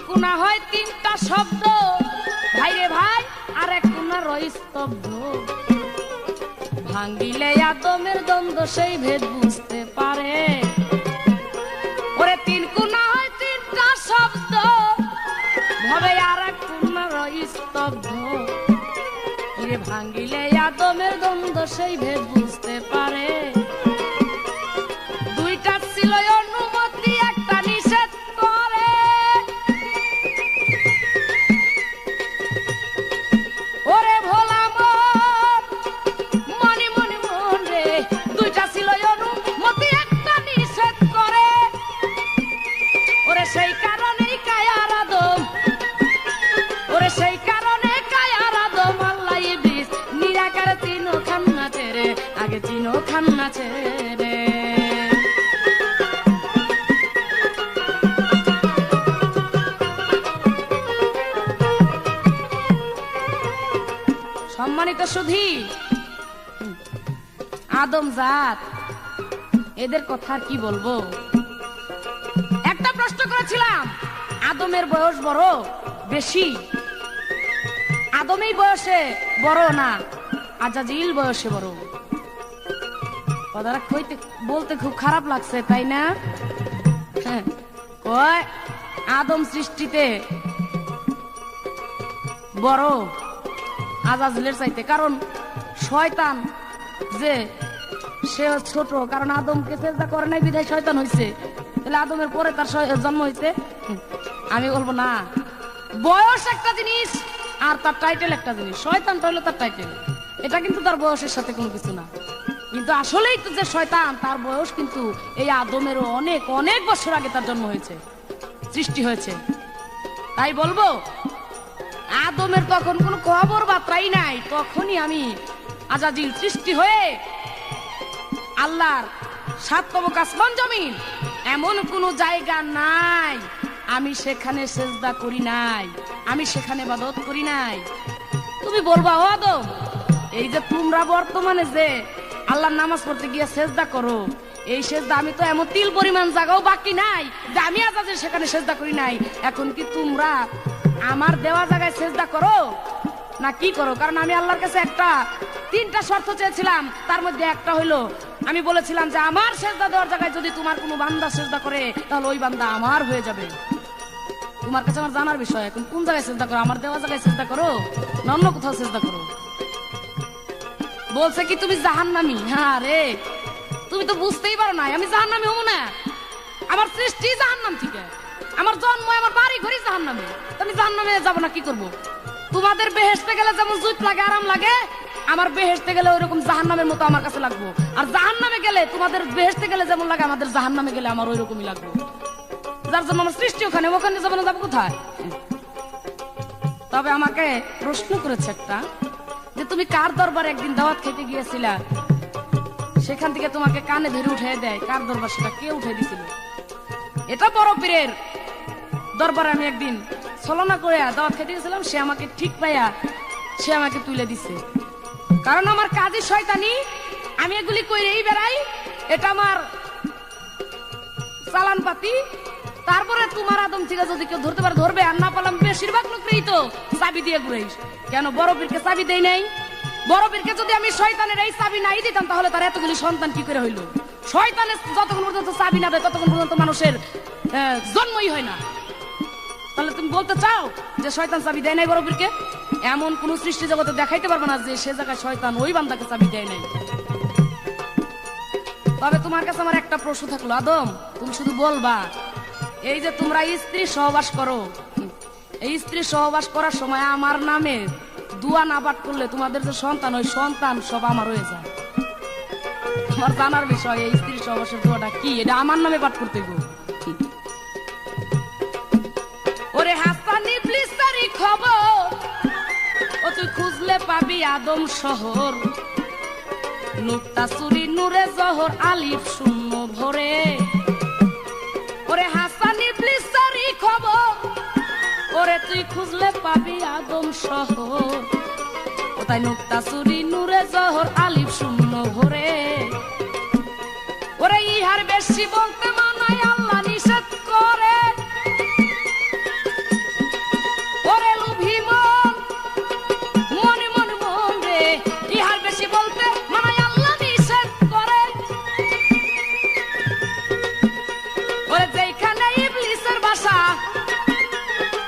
কোনা হয় তিনটা শব্দ ভাইরে ভাই, আর এক কোনা রই স্তব্ধ। ভাঙ্গিলে আদমের দ্বন্দ্ব সেই ভেদ বুঝতে পারে। ওরে তিন কোনা হয় তিনটা শব্দ, ভাবে আর এক কোনা রই স্তব্ধ। কিরে ভাঙ্গিলে আদমের দ্বন্দ্ব সেই ভেদ বুঝতে পারে। দুইটা ছিল অনুমতি, একটা নিষেধ করে। ওরে ভোলা মন মনে মনে মন রে, দুইটা ছিল অনুমতি, একটা নিষেধ করে। ওরে সেই কারণেই কায়ার আদম, ওরে সেই কারণে কায়ার আদম আল্লাহ ইবলিস নিরাকার চিনো খান্না ছেড়ে, আগে চিনো খান্না ছেড়ে। সম্মানিত সুধী, আদম জাত এদের কথা কি বলবো। একটা প্রশ্ন করেছিলাম, আদমের বয়স বড় বেশি, আদম এই বয়সে বড় না আজাজিল বয়সে বড়। কথাটা কইতে বলতে খুব খারাপ লাগছে তাই না? ওই আদম সৃষ্টিতে বড় আজাজিলের চাইতে, কারণ শয়তান যে সে ছোট, কারণ আদমকে চেষ্টা করে নাই বিধায় শয়তান হয়েছে। তাহলে আদমের পরে তার জন্ম হয়েছে। আমি বলবো না, বয়স একটা জিনিস আর তার টাইটেল একটা জিনিস। শয়তানটা হলো তার টাইটেল, এটা কিন্তু তার বয়সের সাথে কোনো কিছু না। কিন্তু আসলেই তো যে শয়তান, তার বয়স কিন্তু এই আদমেরও অনেক অনেক বছর আগে তার জন্ম হয়েছে, সৃষ্টি হয়েছে। তাই বলবো আদমের তখন কোনো খবর বার্তাই নাই, তখনই আমি আজাজিল সৃষ্টি হয়ে আল্লাহর সাতম আসমান জমিন এমন কোনো জায়গা নাই আমি সেখানে সেজদা করি নাই, আমি সেখানে ইবাদত করি নাই। তুমি বলবা ও আদম, এই যে তোমরা বর্তমানে যে আল্লাহর নামাজ পড়তে গিয়ে সেজদা করো, এই সেজদা আমি তো এমন তিল পরিমাণ জায়গাও বাকি নাই যে আমি আজাজিল সেখানে সেজদা করি নাই। এখন কি তোমরা আমার দেওয়া জায়গায় সেজদা করো না কি করো? কারণ আমি আল্লাহর কাছে তিনটা শর্ত চেয়েছিলাম, তার মধ্যে একটা হইলো আমি বলেছিলাম যে আমার সেজদা দেওয়ার জায়গায় যদি তোমার কোনো বান্দা সেজদা করে তাহলে ওই বান্দা আমার হয়ে যাবে। তোমার কাছে আমার জানার বিষয়, এখন কোন জায়গায় সেজদা করো, আমার দেওয়া জায়গায় সেজদা করো না অন্য কোথাও সেজদা করো? বলছে কি তুমি জাহান্নামী? হ্যাঁ রে, তুমি তো বুঝতেই পারো না আমি জাহান্নামী হবো না। আমার সৃষ্টি জাহান্নাম থেকে, আমার জন্ম আমার বাড়ি ঘড়ি জাহান্নামে, আমি জাহান্নামে যাবো না কি করবো? তোমাদের বেহেশতে গেলে যেমন জুত লাগে আরাম লাগে, আমার বেহেশতে গেলে ওইরকম জাহান্নামের মতো আমার কাছে লাগবো। আর জাহান্নামে গেলে তোমাদের বেহেশতে গেলে যেমন লাগে, আমাদের জাহান্নামে গেলে আমার ওইরকমই লাগবে। যার জন্য আমার সৃষ্টি ওখানে, ওখানে যাবো না, যাবো কোথায়? তবে আমাকে প্রশ্ন করেছে একটা, যে তুমি কার দরবারে একদিন দাওয়াত খেতে গিয়েছিলা, সেখান থেকে তোমাকে কানে ধরে উঠে দেয়, কার দরবার সেটা কে উঠে দিছিল? এটা বড় পীরের দরবারে আমি একদিন ছলনা করে দাওয়াত খেতে গেছিলাম, সে আমাকে ঠিক পাইয়া সে আমাকে তুলে দিছে, কারণ আমার কাজই শয়তানি, আমি এগুলি কইরেই বেড়াই, এটা আমার চালান পাতি। তারপরে তোমার আদম থেকে যদি কেউ ধরতে পারে ধরবে, আর না পারলাম বেশিরভাগ লোকরেই তো চাবি দিয়ে ঘুরাইস। কেন বড় পীরকে চাবি দেই নাই? বড় পীরকে যদি আমি শয়তানের এই চাবি নাই দিতাম, তাহলে তার এতগুলি সন্তান কি করে হইল? শয়তানের যতক্ষণ পর্যন্ত চাবি না দেয় ততক্ষণ পর্যন্ত মানুষের জন্মই হয় না। তাহলে তুমি বলতে চাও যে শয়তান চাবি দেয় নাই বড় পীরকে? এমন কোন সৃষ্টি জগতে দেখাইতে পারবে না যে সে জায়গায় শয়তান ওই বান্দাকে চাবি দেয় নাই। তবে তোমার কাছে আমার একটা প্রশ্ন থাকলো, আদম তুমি শুধু বলবা, এই যে তোমরা স্ত্রী সহবাস করো, এই স্ত্রী সহবাস করার সময় আমার নামে দুয়া না পাঠ করলে তোমাদের যে সন্তান, ওই সন্তান সব আমার হয়ে যায়। আমার জানার বিষয় এই স্ত্রী সহবাসের দোয়াটা কি, এটা আমার নামে পাঠ করতে গো। ওরে হাসান ইবলিস তারি খবর, ও তুই খুঁজলে পাবি আদম শহর, নুক্তা সুরি নূরে জহর আলিফ শূন্য ভরে। ওরে হাসান ইবলিস তারি খবর, ওরে তুই খুঁজলে পাবি আদম শহর, ও তাই নুক্তা সুরি নূরে জহর আলিফ শূন্য ভরে। ওরে ইহার বেশি বলতে মানায় আল্লাহ নিষেধ করে, ওরে লুভি মন মনে মনে মন রে, ইহার বেশি বলতে মানায় আল্লাহ নিষেধ করে। ওরে যেখানে ইবলিসের বাসা,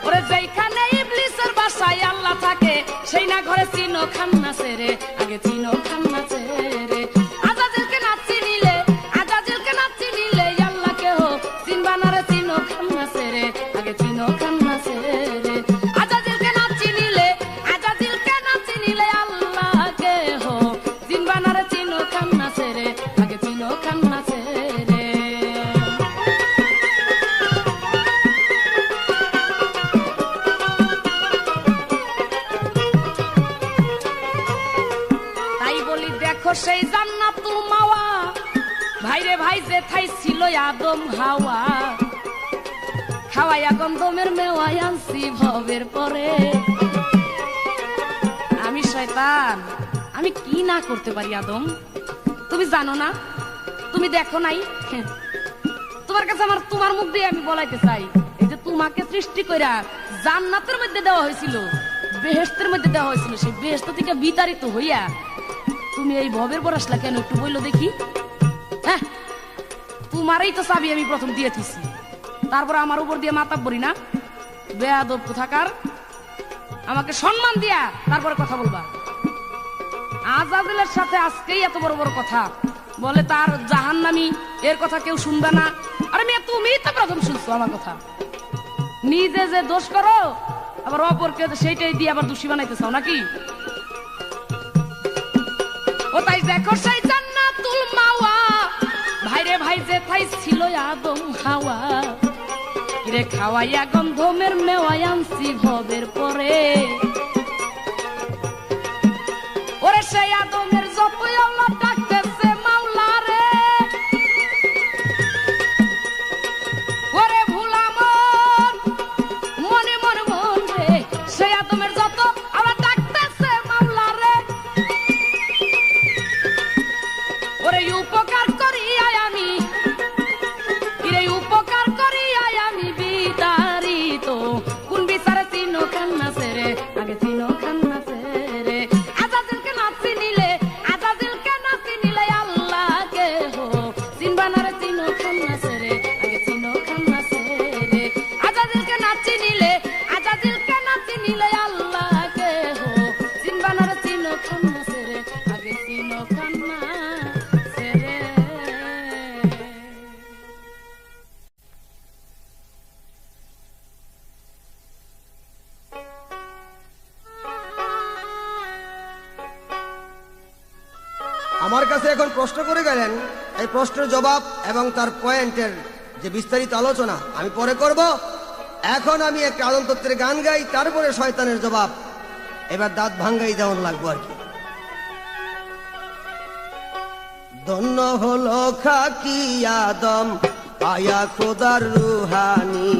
ওরে যেখানে ইবলিসের বাসায় আল্লাহ থাকে, সেই না ঘরে চিনো খান্না ছেড়ে, আগে চিনো খান্না ছেড়ে। আজাজিলকে না চিনিলে, আজাজিলকে না চিনিলে আল্লাহ কেহ চিনবা না রে, চিনো খান্না ছেড়ে, আগে চিনো খান্না ছেড়ে। আজাজিলকে না চিনিলে, আজাজিলকে না চিনিলে আল্লাহ কেহ চিনবা না রে, চিনো খান্না ছেড়ে, আগে চিনো খান্না ছেড়ে। সেই জান্নাতুল মাওয়া, ভাইরে ভাই যে থাই ছিল আদম হাওয়া, খাওয়াইয়া গন্ধমের মেওয়াই আনছি ভবের পরে। আমি শয়তান, আমি কি না করতে পারি আদম তুমি জানো না? তুমি দেখো নাই? তোমার কাছে আমার তোমার মুখ দিয়ে আমি বলাইতে চাই, এই যে তোমাকে সৃষ্টি কইরা জান্নাতের মধ্যে দেওয়া হয়েছিল, বেহেশতের মধ্যে দেওয়া হয়েছিল, সেই বেহেশত থেকে বিতাড়িত হইয়া তুমি এই ভবের পর আসলা কেন? একটু বললো দেখি। হ্যাঁ, তোমারই তো চাবি আমি প্রথম দিয়ে দিছি, তারপর আমার উপর দিয়ে মাতাব বলি না? বেয়াদব কোথাকার, আমাকে সম্মান দিয়া তারপরে কথা বলবা। আজাজিলের সাথে আজকেই এত বড় বড় কথা বলে, তার জাহান্নামী, এর কথা কেউ শুনবে না। আরে মেয়ে, তুমি তো প্রথম শুনছো আমার কথা। নিজে যে দোষ করো, আবার অপরকে সেইটাই দিয়ে আবার দোষী বানাইতে চাও নাকি? ও তাই দেখো সেই জান্নাতুল মাওয়া, ভাইরে ভাই যে থাই ছিল আদম হাওয়া, রে খাওয়াইয়া গন্ধমের মেওয়াই আনছি ভবের পরে। ওরে সেই আদমের যতই আল্লাহ ডাকতেছে মাওলা রে, ওরে ভুলা মন মনে মনে মন রে, সেই আদমের যত আল্লাহ ডাকতেছে মাওলা রে। ওরে উপকার করি আয় আমি, কিরে উপকার করি আয় আমি বিতাড়িত, কোন বিচারে চিনো খান্না ছেড়ে, আগে চিনো খান্না ছেড়ে। আজাজিলকে না চিনিলে, আজাজিলকে না চিনিলে আল্লাহ কেহ চিনবা না রে, চিনো খান্না ছেড়ে, আগে চিনো খান্না ছেড়ে। আজাজিলকে না চিনিলে, আজাজিলকে না চিনিলে আল্লাহ কেহ চিনবা না রে, চিনো খান্না ছেড়ে, আগে চিনো খান্না ছেড়ে। আমার কাছে এখন প্রশ্ন করে গেলেন, এই প্রশ্নের জবাব এবং তার পয়েন্টের যে বিস্তারিত আলোচনা আমি পরে করব। এখন আমি একটা আনন্দত্বের গান গাই, তারপরে শয়তানের জবাব। এবার দাঁত ভাঙ্গাই যেমন লাগবো আর কি। ধন্য হলো খাকি আদম আয়া খোদার রুহানি,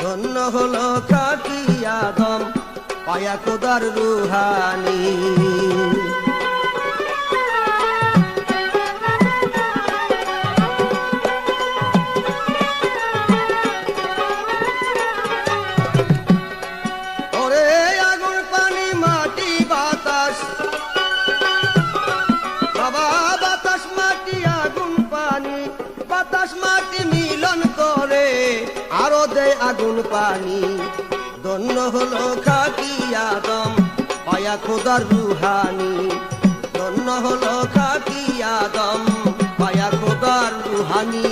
ধন্য হলো খাকি আদম পায়া খোদার রুহানি। ওরে আগুন পানি মাটি বাতাস, বাবা বাতাস মাটি আগুন পানি, বাতাস মাটি মিলন করে আরো দেয় আগুন পানি। ধন্য হলো খাকি আদম পায়া খোদার রুহানি, ধন্য হলো খাকি আদম পায়া খোদার রুহানি।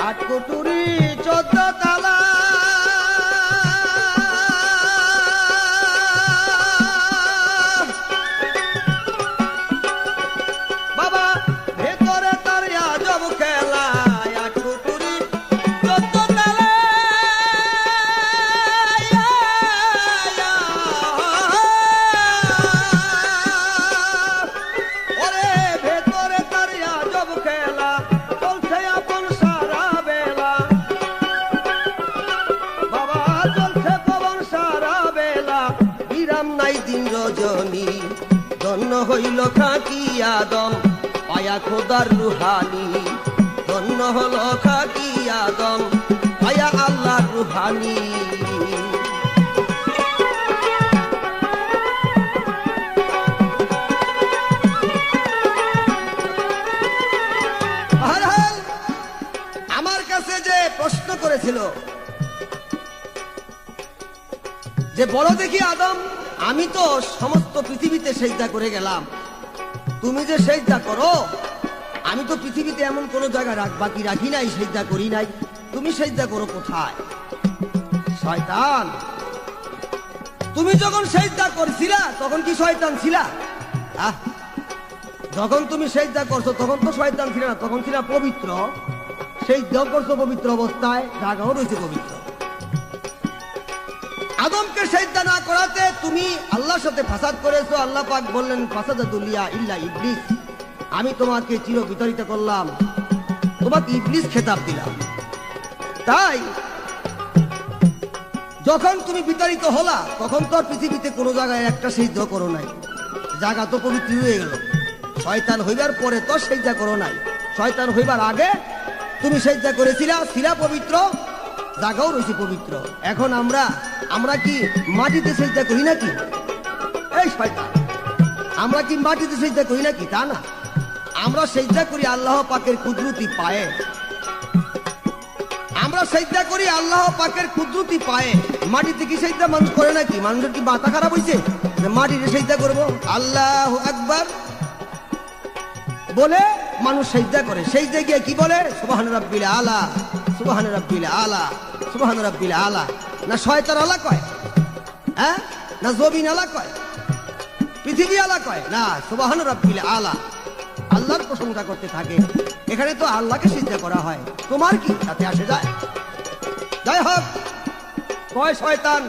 আট কুটুরি 14 তালা, বাবা ভেতরে তার আজব খেলা। আট কুটুরি 14 তালা, ওরে ভেতরে তার আজব খেলা, চলছে আপন সারা বেলা। বাবা চলছে পবন সারা বেলা, বিরাম নাই দিন রজনী। ধন্য হইল খাকি আদম পায়া খোদার রুহানি, ধন্য হল খাকি আদম পায়া আল্লাহর রুহানি। আমার কাছে যে প্রশ্ন করেছিল যে বলো দেখি আদম, আমি তো সমস্ত পৃথিবীতে সেজদা করে গেলাম, তুমি যে সেজদা করো, আমি তো পৃথিবীতে এমন কোন জায়গা বাকি রাখি নাই, সেজদা করি নাই, তুমি সেজদা করো কোথায়? শয়তান, তুমি যখন সেজদা করছিলা তখন কি শয়তান ছিলা? যখন তুমি সেজদা করছো তখন তো শয়তান ছিল না, তখন ছিল পবিত্র। সেজদা করছো পবিত্র অবস্থায়, জায়গাও রয়েছে পবিত্র। আদমকে সেজদা না করাতে তুমি আল্লাহর সাথে ফাসাদ করেছো। আল্লাহ পাক বললেন ফাসাদাতুলিয়া ইল্লা ইবলিস, আমি তোমাকে চির বিতাড়িত করলাম, তোমাকে ইবলিস খেতাব দিলাম। তাই যখন তুমি বিতাড়িত হলা তখন তো পৃথিবীতে কোনো জায়গায় একটা সেজদা করো নাই, জায়গা তো পবিত্র হয়ে গেল। শয়তান হইবার পরে তো সেজদা করো নাই, শয়তান হইবার আগে তুমি সেজদা করেছিলা, ছিলা পবিত্র, জায়গাও রয়েছে পবিত্র। এখন আমরা কি মাটিতে সেজদা করি নাকি? এই শয়তান, আমরা কি মাটিতে সেজদা করি নাকি? তা না, আমরা সেজদা করি আল্লাহ পাকের কুদরতি পায়ে, আমরা সেজদা করি আল্লাহ পাকের কুদরতি পায়ে। মাটিতে কি সেজদা মানুষ করে নাকি? মানুষের কি মাথা খারাপ হয়েছে যে মাটিতে সেজদা করবো? আল্লাহু আকবার বলে মানুষ সেজদা করে। সেজদা গিয়ে কি বলে? সুবহান রাব্বিল আলা, সুবহান রাব্বিল আলা, সুবহান রাব্বিল আলা। না শয়তান আলা কয়? হ্যাঁ, না জমিন আলা কয়? পৃথিবী আলা কয়? না, সুবহান রাব্বিল আলা, আল্লাহর প্রশংসা করতে থাকে। এখানে তো আল্লাহকে সিজদা করা হয়, তোমার কি তাতে আসে যায়? যাই হোক, কয় শয়তান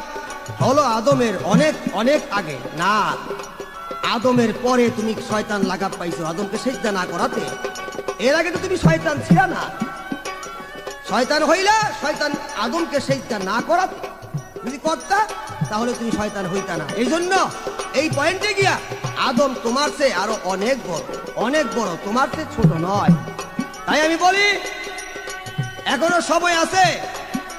হলো আদমের অনেক অনেক আগে। না, আদমের পরে তুমি শয়তান লাগাব পাইছো আদমকে সিজদা না করাতে। এর আগে তো তুমি শয়তান ছিল না। শয়তান হইলা, শয়তান আদমকে সিজদা না করাতে যদি করতা তাহলে তুমি শয়তান হইতা না। এই জন্য এই পয়েন্টে গিয়া আদম তোমার চেয়ে আরো অনেক বড়, অনেক বড়, তোমার চেয়ে ছোট নয়। তাই আমি বলি এখনো সময় আছে,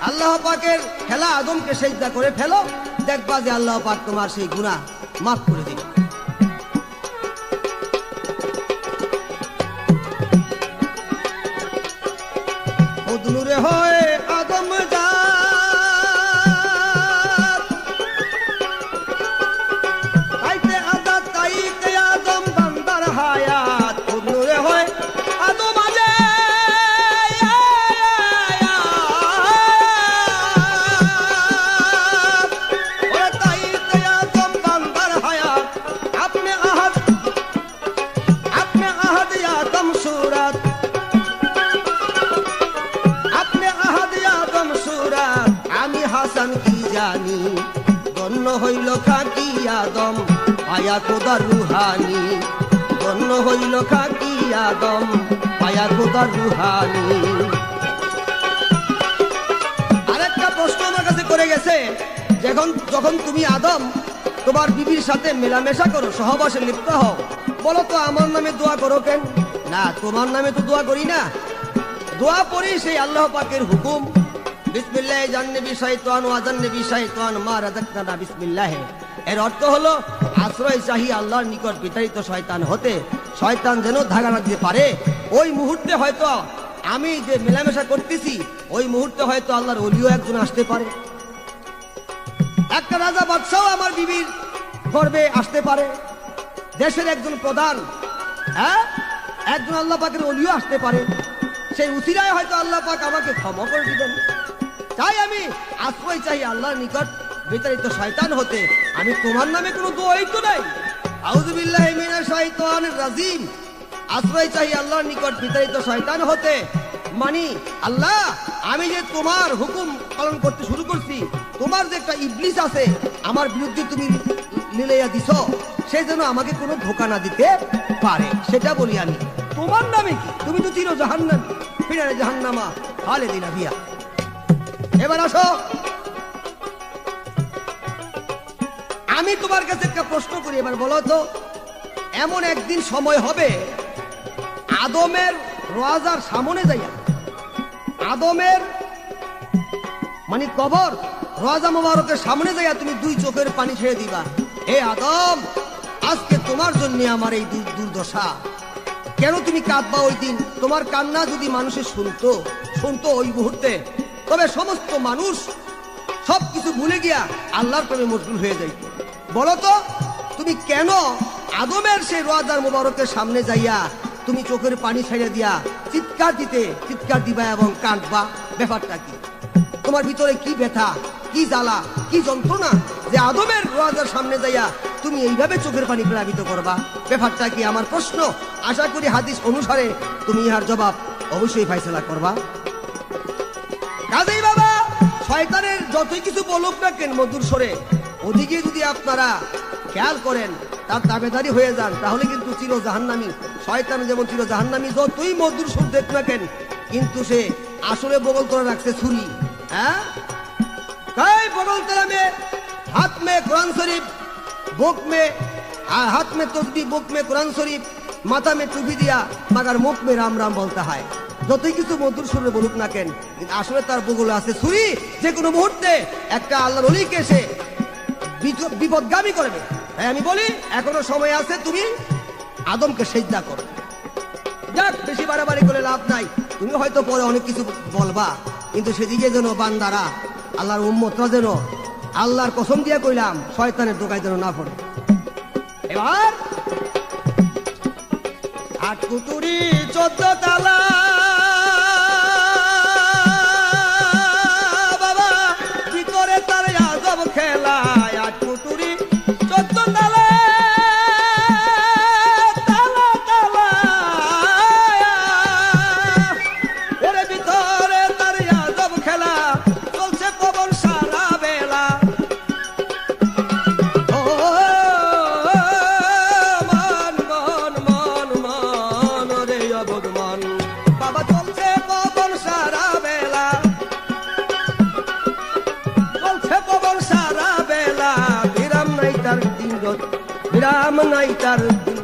আল্লাহ পাকের খেলা আদমকে সিজদা করে ফেলো, দেখবা যে আল্লাহ পাক তোমার সেই গুনাহ মাফ করে দিবে। নূরে হয় আদম জাত, তাইতে আজাদ, তাইতে আদম বান্দার হায়াত। নূরে হয় আদম আজে, তাইতে আদম বান্দার হায়াত। পায়া খোদার রুহানি, ধন্য হইল খাকি আদম পায়া খোদার রুহানি। আরেকটা প্রশ্ন আমার কাছে করে গেছে, যখন তুমি আদম তোমার বিবির সাথে মেলামেশা করো, সহবাসে লিপ্ত হও, বলো তো আমার নামে দোয়া করো কেন? না, তোমার নামে তো দোয়া করি না, দোয়া পড়ি সেই আল্লাহ পাকের হুকুম, বিসমিল্লাহ জান্নাবি শাইতান ওয়া জান্নাবি শাইতান মা রাযাকতানা বিসমিল্লাহ। এর অর্থ হলো আশ্রয় চাহি আল্লাহর নিকট বিতাড়িত শয়তান হতে, শয়তান যেন ধাগা না দিতে পারে। ওই মুহূর্তে হয়তো আমি যে মেলামেশা করতেছি, ওই মুহূর্তে হয়তো আল্লাহর ওলিও একজন আসতে পারে, একটা রাজা বাদশাও আমার বিবির গর্বে আসতে পারে, দেশের একজন প্রধান, হ্যাঁ, একজন আল্লাহ পাকের ওলিও আসতে পারে। সেই উসিলায় হয়তো আল্লাহ পাক আমাকে ক্ষমা করে দিবেন। তাই আমি আশ্রয় চাই আল্লাহর নিকট বিতাড়িত শয়তান হতে। আমি তোমার নামে কোনো দোয়াই তো নাই। আউযু বিল্লাহি মিনাশ শাইতানির রাজিম। আশ্রয় চাই আল্লাহর নিকট বিতাড়িত শয়তান হতে, মানে আল্লাহ, আমি যে তোমার হুকুম পালন করতে শুরু করছি, তোমার যে একটা ইবলিস আছে আমার বিরুদ্ধে তুমি লিলাইয়া দিছ, সে যেন আমাকে কোনো ধোঁকা না দিতে পারে, সেটা বলি আমি। তোমার নামে কি? তুমি তো চির জাহান্নাম, ফিরানে জাহান্নামা খালিদিনা ফিহা। এবার আসো, আমি তোমার কাছে একটা প্রশ্ন করি, এবার বলো তো, এমন একদিন সময় হবে আদমের রোয়াজার সামনে যাইয়া, আদমের মানে কবর রোয়াজা মোবারকের সামনে যাইয়া তুমি দুই চোখের পানি ছেড়ে দিবা, হে আদম, আজকে তোমার জন্য আমার এই দুর্দশা। কেন তুমি কাঁদবা ওই দিন? তোমার কান্না যদি মানুষের শুনতো ওই মুহূর্তে, তবে সমস্ত মানুষ সবকিছু ভুলে গিয়া আল্লাহর প্রেমে মশগুল হয়ে যাইত। বলো তো, তুমি কেন আদমের সেই রোয়াজার মোবারকের সামনে যাইয়া তুমি চোখের পানি ছেড়ে দিয়া চিৎকার দিবা এবং কাঁদবা? ব্যাপারটা কি? তোমার ভিতরে কি ব্যথা, কি জ্বালা, কি যন্ত্রণা যে আদমের রোয়াজার সামনে যাইয়া তুমি এইভাবে চোখের পানি প্লাবিত করবা? ব্যাপারটা কি? আমার প্রশ্ন। আশা করি হাদিস অনুসারে তুমি ইহার জবাব অবশ্যই ফয়সালা করবা। কাজেই বাবা, শয়তানের যতই কিছু বলুক না কেন মধুর স্বরে, ওদিকে যদি আপনারা খেয়াল করেন, তার দাবেদারি হয়ে যান, তাহলে কিন্তু চির জাহান্নামী। শয়তান যেমন চির জাহান্নামী, যতই মধুর সুর দেখ না কেন, কিন্তু সে আসলে বগল তোলা রাখছে ছুরি। হ্যাঁ, कई बगल तला में हाथ में कुरान शरीफ, बुक में हाथ में तस्बीह, बुक में कुरान शरीफ, माथा में टुपी दिया, मगर मुख में राम राम बोलता है। যতই কিছু মধুর সুরে বলুক না কেন, কিন্তু আসলে তার বগলে আছে ছুরি। যে কোনো মুহূর্তে একটা আল্লাহর ওলিকে সে বিপদগামী করবে। তাই আমি বলি, এখনো সময় আছে, তুমি আদমকে সিজদা করো। যাক, বেশি বাড়াবাড়ি করে লাভ নাই। তুমি হয়তো পরে অনেক কিছু বলবা, কিন্তু সেদিকে যেন বান্দারা, আল্লাহর উম্মতরা যেন, আল্লাহর কসম দিয়ে কইলাম, শয়তানের দোকায় যেন না পড়ে। এবার আট কুতুরি 14 তালা, বাবা ভিতরে তার আজব খেলা। আট কুতুরি 14 তালা, তালা তালা, ওরে ভিতরে তার আজব খেলা, চলছে পবন সারা বেলা। বাবা চলছে পবন সারা বেলা, চলছে পবন সারা বেলা, বিরাম নাই তার দিন, বিরাম নাই তার দিন।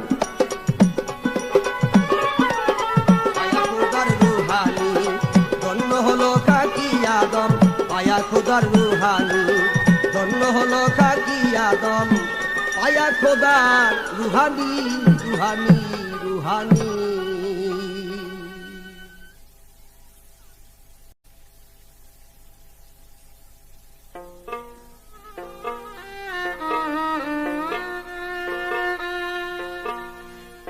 পায়া খোদার রুহানি, ধন্য হলো খাকি আদম, পায়া খোদার রুহানি, ধন্য হলো খাকি আদম, পায়া খোদার রুহানি, রুহানি, রুহানি।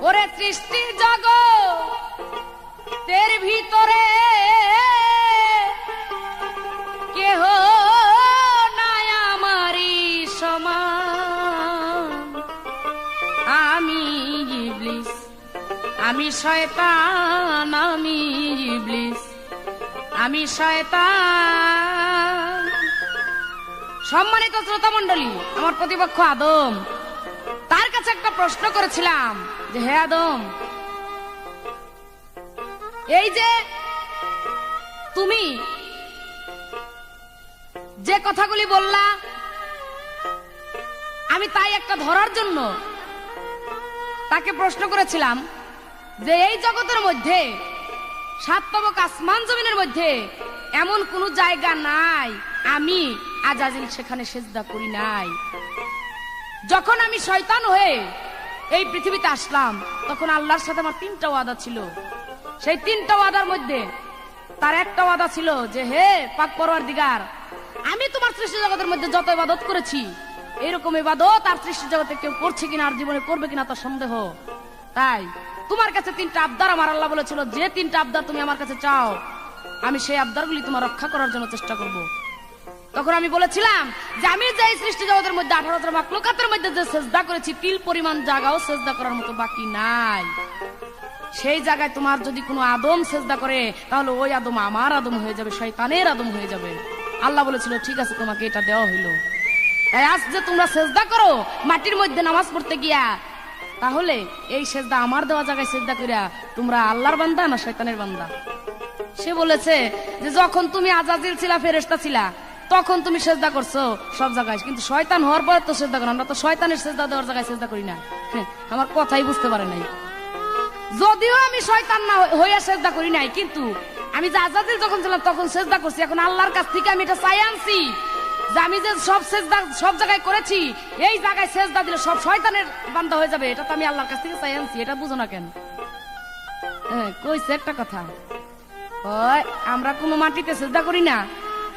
ওরে সৃষ্টি জগতের ভিতরে কেহ নাই আমারই সমান। আমি ইবলিস, আমি শয়তান, আমি ইবলিস, আমি শয়তান। সম্মানিত শ্রোতা মণ্ডলী, আমার প্রতিপক্ষ আদম, তার কাছে প্রশ্ন করেছিলাম যে হে আদম, এই যে তুমি যে কথাগুলি বললা, আমি তাই একটা ধরার জন্য তাকে প্রশ্ন করেছিলাম যে এই জগতের মধ্যে সাততবক আসমান জমিনের মধ্যে এমন কোন জায়গা নাই আমি আজাজিল সেখানে সেজদা করি নাই। যখন আমি শয়তান হয়ে এই পৃথিবীতে আসলাম তখন আল্লাহর সাথে আমার 3টা ওয়াদা ছিল। সেই 3টা ওয়াদার মধ্যে তার একটা ওয়াদা ছিল যে হে পাক পরওয়ারদিগার, আমি তোমার সৃষ্টি জগতের মধ্যে যত ইবাদত করেছি এরকম ইবাদত আর সৃষ্টি জগতে কেউ করছে কিনা আর জীবনে করবে কিনা তার সন্দেহ। তাই তোমার কাছে 3টা আবদার আমার আল্লাহ বলেছিল, যে 3টা আবদার তুমি আমার কাছে চাও আমি সেই আবদারগুলি তোমার রক্ষা করার জন্য চেষ্টা করব। তখন আমি বলেছিলাম যে আমি যে সৃষ্টি জগতের মধ্যে 18টা মাখলুকাতের মধ্যে যে সেজদা করেছি তিল পরিমাণ জায়গাও সেজদা করার মতো বাকি নাই। সেই জায়গায় তোমার যদি কোনো আদম সেজদা করে তাহলে ওই আদম আমার আদম হয়ে যাবে, শয়তানের আদম হয়ে যাবে। আল্লাহ বলেছিল ঠিক আছে তোমাকে এটা দেওয়া হইল। তাই আজ যে তোমরা সেজদা করো মাটির মধ্যে নামাজ পড়তে গিয়া, তাহলে এই সেজদা আমার দেওয়া জায়গায় সেজদা করিয়া তোমরা আল্লাহর বান্দা না শয়তানের বান্দা? সে বলেছে যে যখন তুমি আজাজিল ছিলা, ফেরেশতা ছিলা, তখন তুমি সেজদা করছো সব জায়গায়, কিন্তু শয়তান হওয়ার পর তো সেজদা করো। আমরা তো শয়তানের সেজদা দেওয়ার জায়গায় সেজদা করি না। আমার কথাই বুঝতে পারে নাই। যদিও আমি শয়তান না হইয়া সেজদা করি নাই, কিন্তু আমি যে আজাদিল যখন ছিলাম তখন সেজদা করছি। এখন আল্লাহর কাছ থেকে আমি এটা চাই আনছি যে আমি যে সব সেজদা সব জায়গায় করেছি এই জায়গায় সেজদা দিলে সব শয়তানের বান্দা হয়ে যাবে, এটা তো আমি আল্লাহর কাছ থেকে চাই আনছি। এটা বুঝো না কেন? কইছে একটা কথা, আমরা কোনো মাটিতে সেজদা করি না,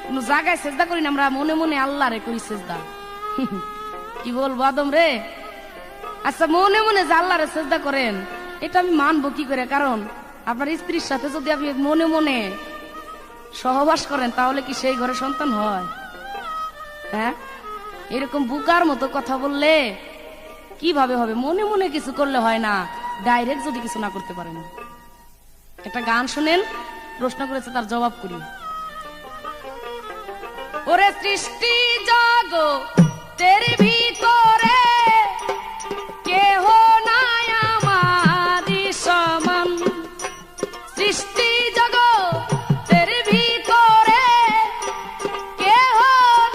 কোনো জায়গায় সেজদা করি না, আমরা মনে মনে আল্লাহ রে করি সেজদা। কি বলবো আদম রে? আচ্ছা মনে মনে যে আল্লাহ রে সেজদা করেন এটা আমি মানবো কি করে? কারণ আপনার স্ত্রীর সাথে যদি আপনি মনে মনে সহবাস করেন তাহলে কি সেই ঘরে সন্তান হয়? হ্যাঁ, এরকম বুকার মতো কথা বললে কিভাবে হবে? মনে মনে কিছু করলে হয় না, ডাইরেক্ট যদি কিছু না করতে পারেন। একটা গান শুনেন, প্রশ্ন করেছে তার জবাব করি। ওরে সৃষ্টি জগতের ভিতরে কেহ নাই আমারই সমান। সৃষ্টি জগতের ভিতরে কেহ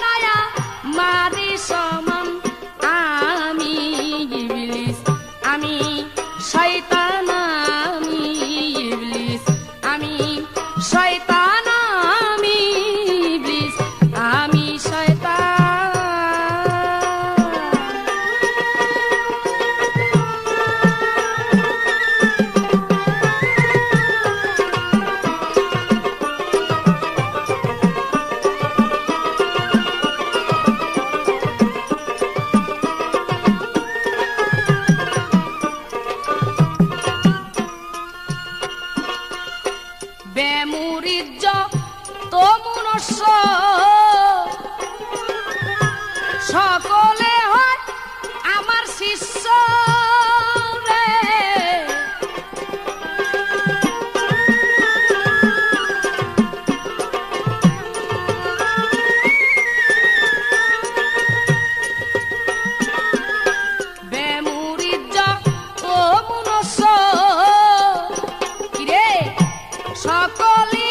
নাই আমারই সমান। আমি ইবলিস, আমি শয়তান, আমি ইবলিস, আমি শয়তান, আমি ইবলিস, আমি শয়তান। বেমুরিজ্জ তো মনুষ্য সকলে হয় আমার শিষ্য রে। বেমুরিজ্জ তো মনুষ্য কিরে সকলি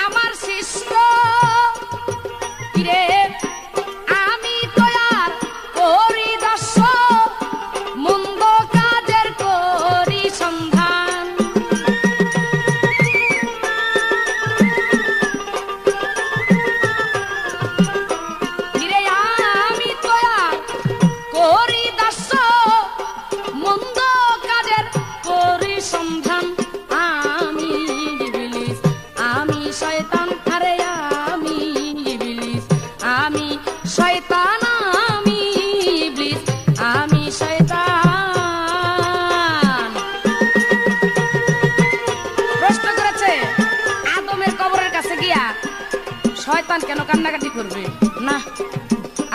আমার শিষ্য কিরে। আমি তৈয়ার করি দর্শ মন্দ কাজের করি সন্ধান। কিরে আমি তৈয়ার করি দর্শ মন্দ কাজের করি সন্ধান। আমি ইবলিস, আমি শয়তান, আরে আমি ইবলিস, আমি শয়তান, আমি ইবলিস, আমি শয়তান। প্রশ্ন করেছে আদমের কবরের কাছে গিয়া শয়তান কেন কান্নাকাটি করবে? না,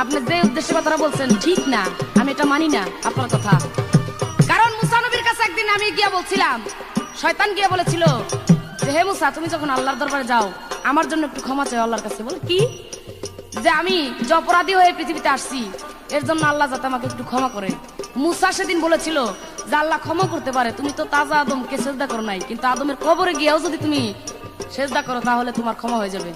আপনি যে উদ্দেশ্যে কথাটা বলছেন ঠিক না, আমি এটা মানি না আপনার কথা। কারণ মুসা নবীর কাছে একদিন আমি গিয়া বলছিলাম, শয়তান গিয়া বলেছিল যে হে মুসা তুমি যখন আল্লাহর দরবারে যাও আমার জন্য একটু ক্ষমা চাই আল্লাহর কাছে। বলে কি? যে আমি যে অপরাধী হয়ে পৃথিবীতে আসছি এর জন্য আল্লাহ যাতে আমাকে একটু ক্ষমা করে। মুসা সেদিন বলেছিল যে আল্লাহ ক্ষমা করতে পারে, তুমি তো তাজা আদমকে সেজদা করো নাই, কিন্তু আদমের কবরে গিয়েও যদি তুমি সেজদা করো তাহলে তোমার ক্ষমা হয়ে যাবে।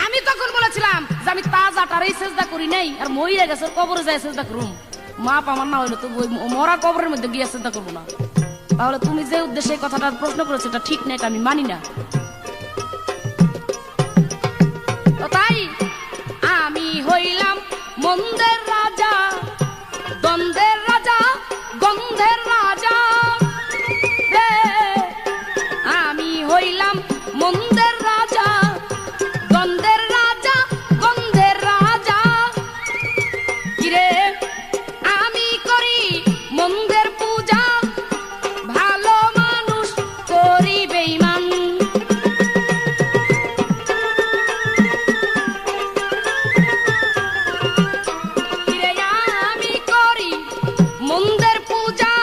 আমি তখন বলেছিলাম যে আমি তাজাটারই সেজদা করি নাই, আর মইরা গেছে কবরে যায় সেজদা করুম, মাপ আমার না হইলো তো মরা কবরের মধ্যে গিয়ে সেজদা করবো না। তাহলে তুমি যে উদ্দেশ্যে এই কথাটা প্রশ্ন করেছো এটা ঠিক না, এটা আমি মানি না। তো তাই আমি হইলাম মন্দের রাজা, দ্বন্দ্বের রাজা, গন্ধের রাজা রে। আমি হইলাম মন্দের রাজা, দ্বন্দ্বের রাজা, গন্ধের রাজা। কিরে আমি করি মন্দের পূজা, ভালো মানুষ করি বেঈমান। কিরে আমি করি মন্দের পূজা,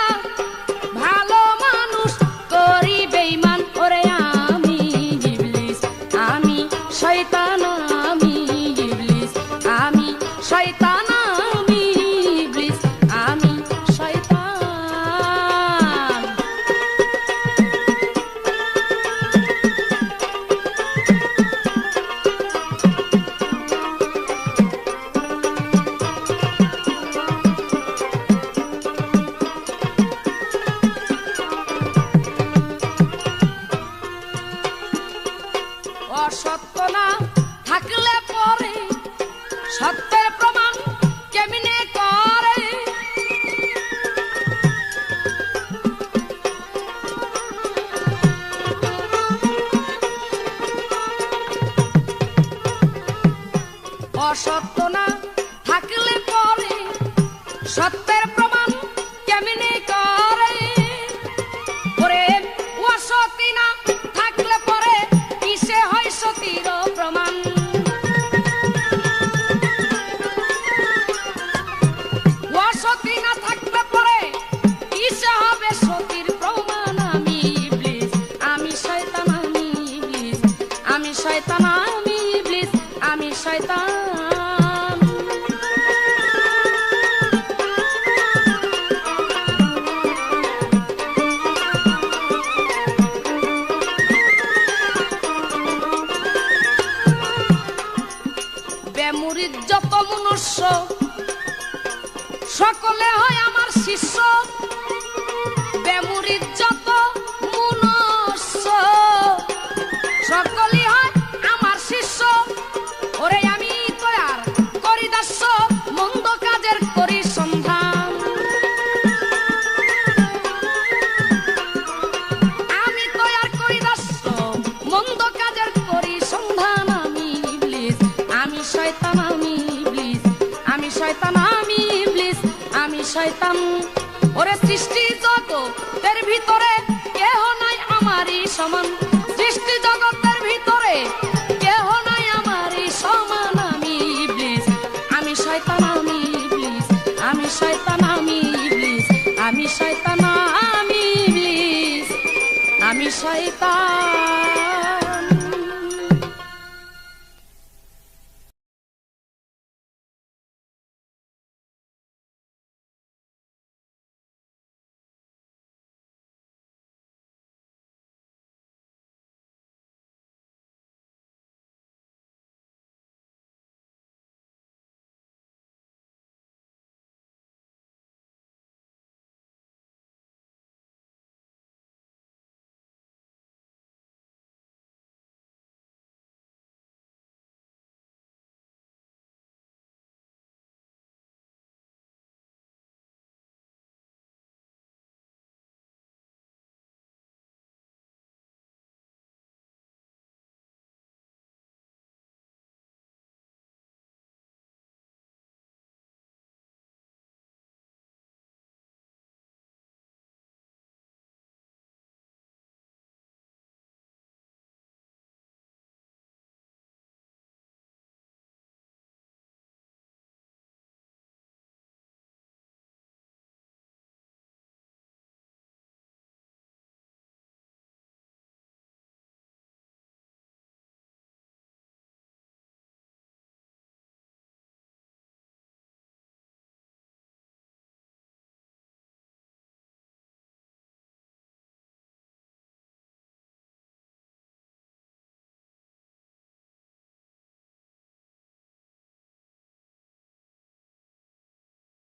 ভালো মানুষ করি বেঈমান। ওরে আমি ইবলিস, আমি শয়তান, আমি ইবলিস, আমি শয়তান, আমি ইবলিস, আমি শয়তান। অসত্য না থাকলে পরে সত্যের প্রমাণ কেমনে করে। অসত্য না থাকলে পরে সত্যের প্রমাণ কেমনে করে। ওরে অসতী না থাকলে পরে কিসে হয় সতীর প্রমাণ। অসতী না থাকলে পরে কিসে হবে সতীর প্রমাণ। আমি ইবলিস, আমি শয়তান, আমি ইবলিস, আমি শয়তান, আমি ইবলিস, আমি শয়তান। বেমুরিদ যত মনুষ্য সকলে হয় আমার শিষ্য। বেমুরিদ যত মনুষ্য সকলে হয় আমার শিষ্য। ওরে আমি তৈয়ার করি দাস্য, মন্দ কাজের করি সন্ধান। আমি তৈয়ার করি দাস্য, মন্দ কাজের করি সন্ধান। আমি ইবলিস, আমি শয়তান, আমি ইবলিস, আমি শয়তান, আমি ইবলিস, আমি শয়তান। ওরে সৃষ্টি জগতের ভিতরে কেহ নাই আমারই সমান। সৃষ্টি জগতের ভিতরে কেহ নাই আমারই সমান। আমি ইবলিস, আমি শয়তান, আমি ইবলিস, আমি শয়তান, আমি ইবলিস, আমি শয়তান, আমি ইবলিস, আমি শয়তান।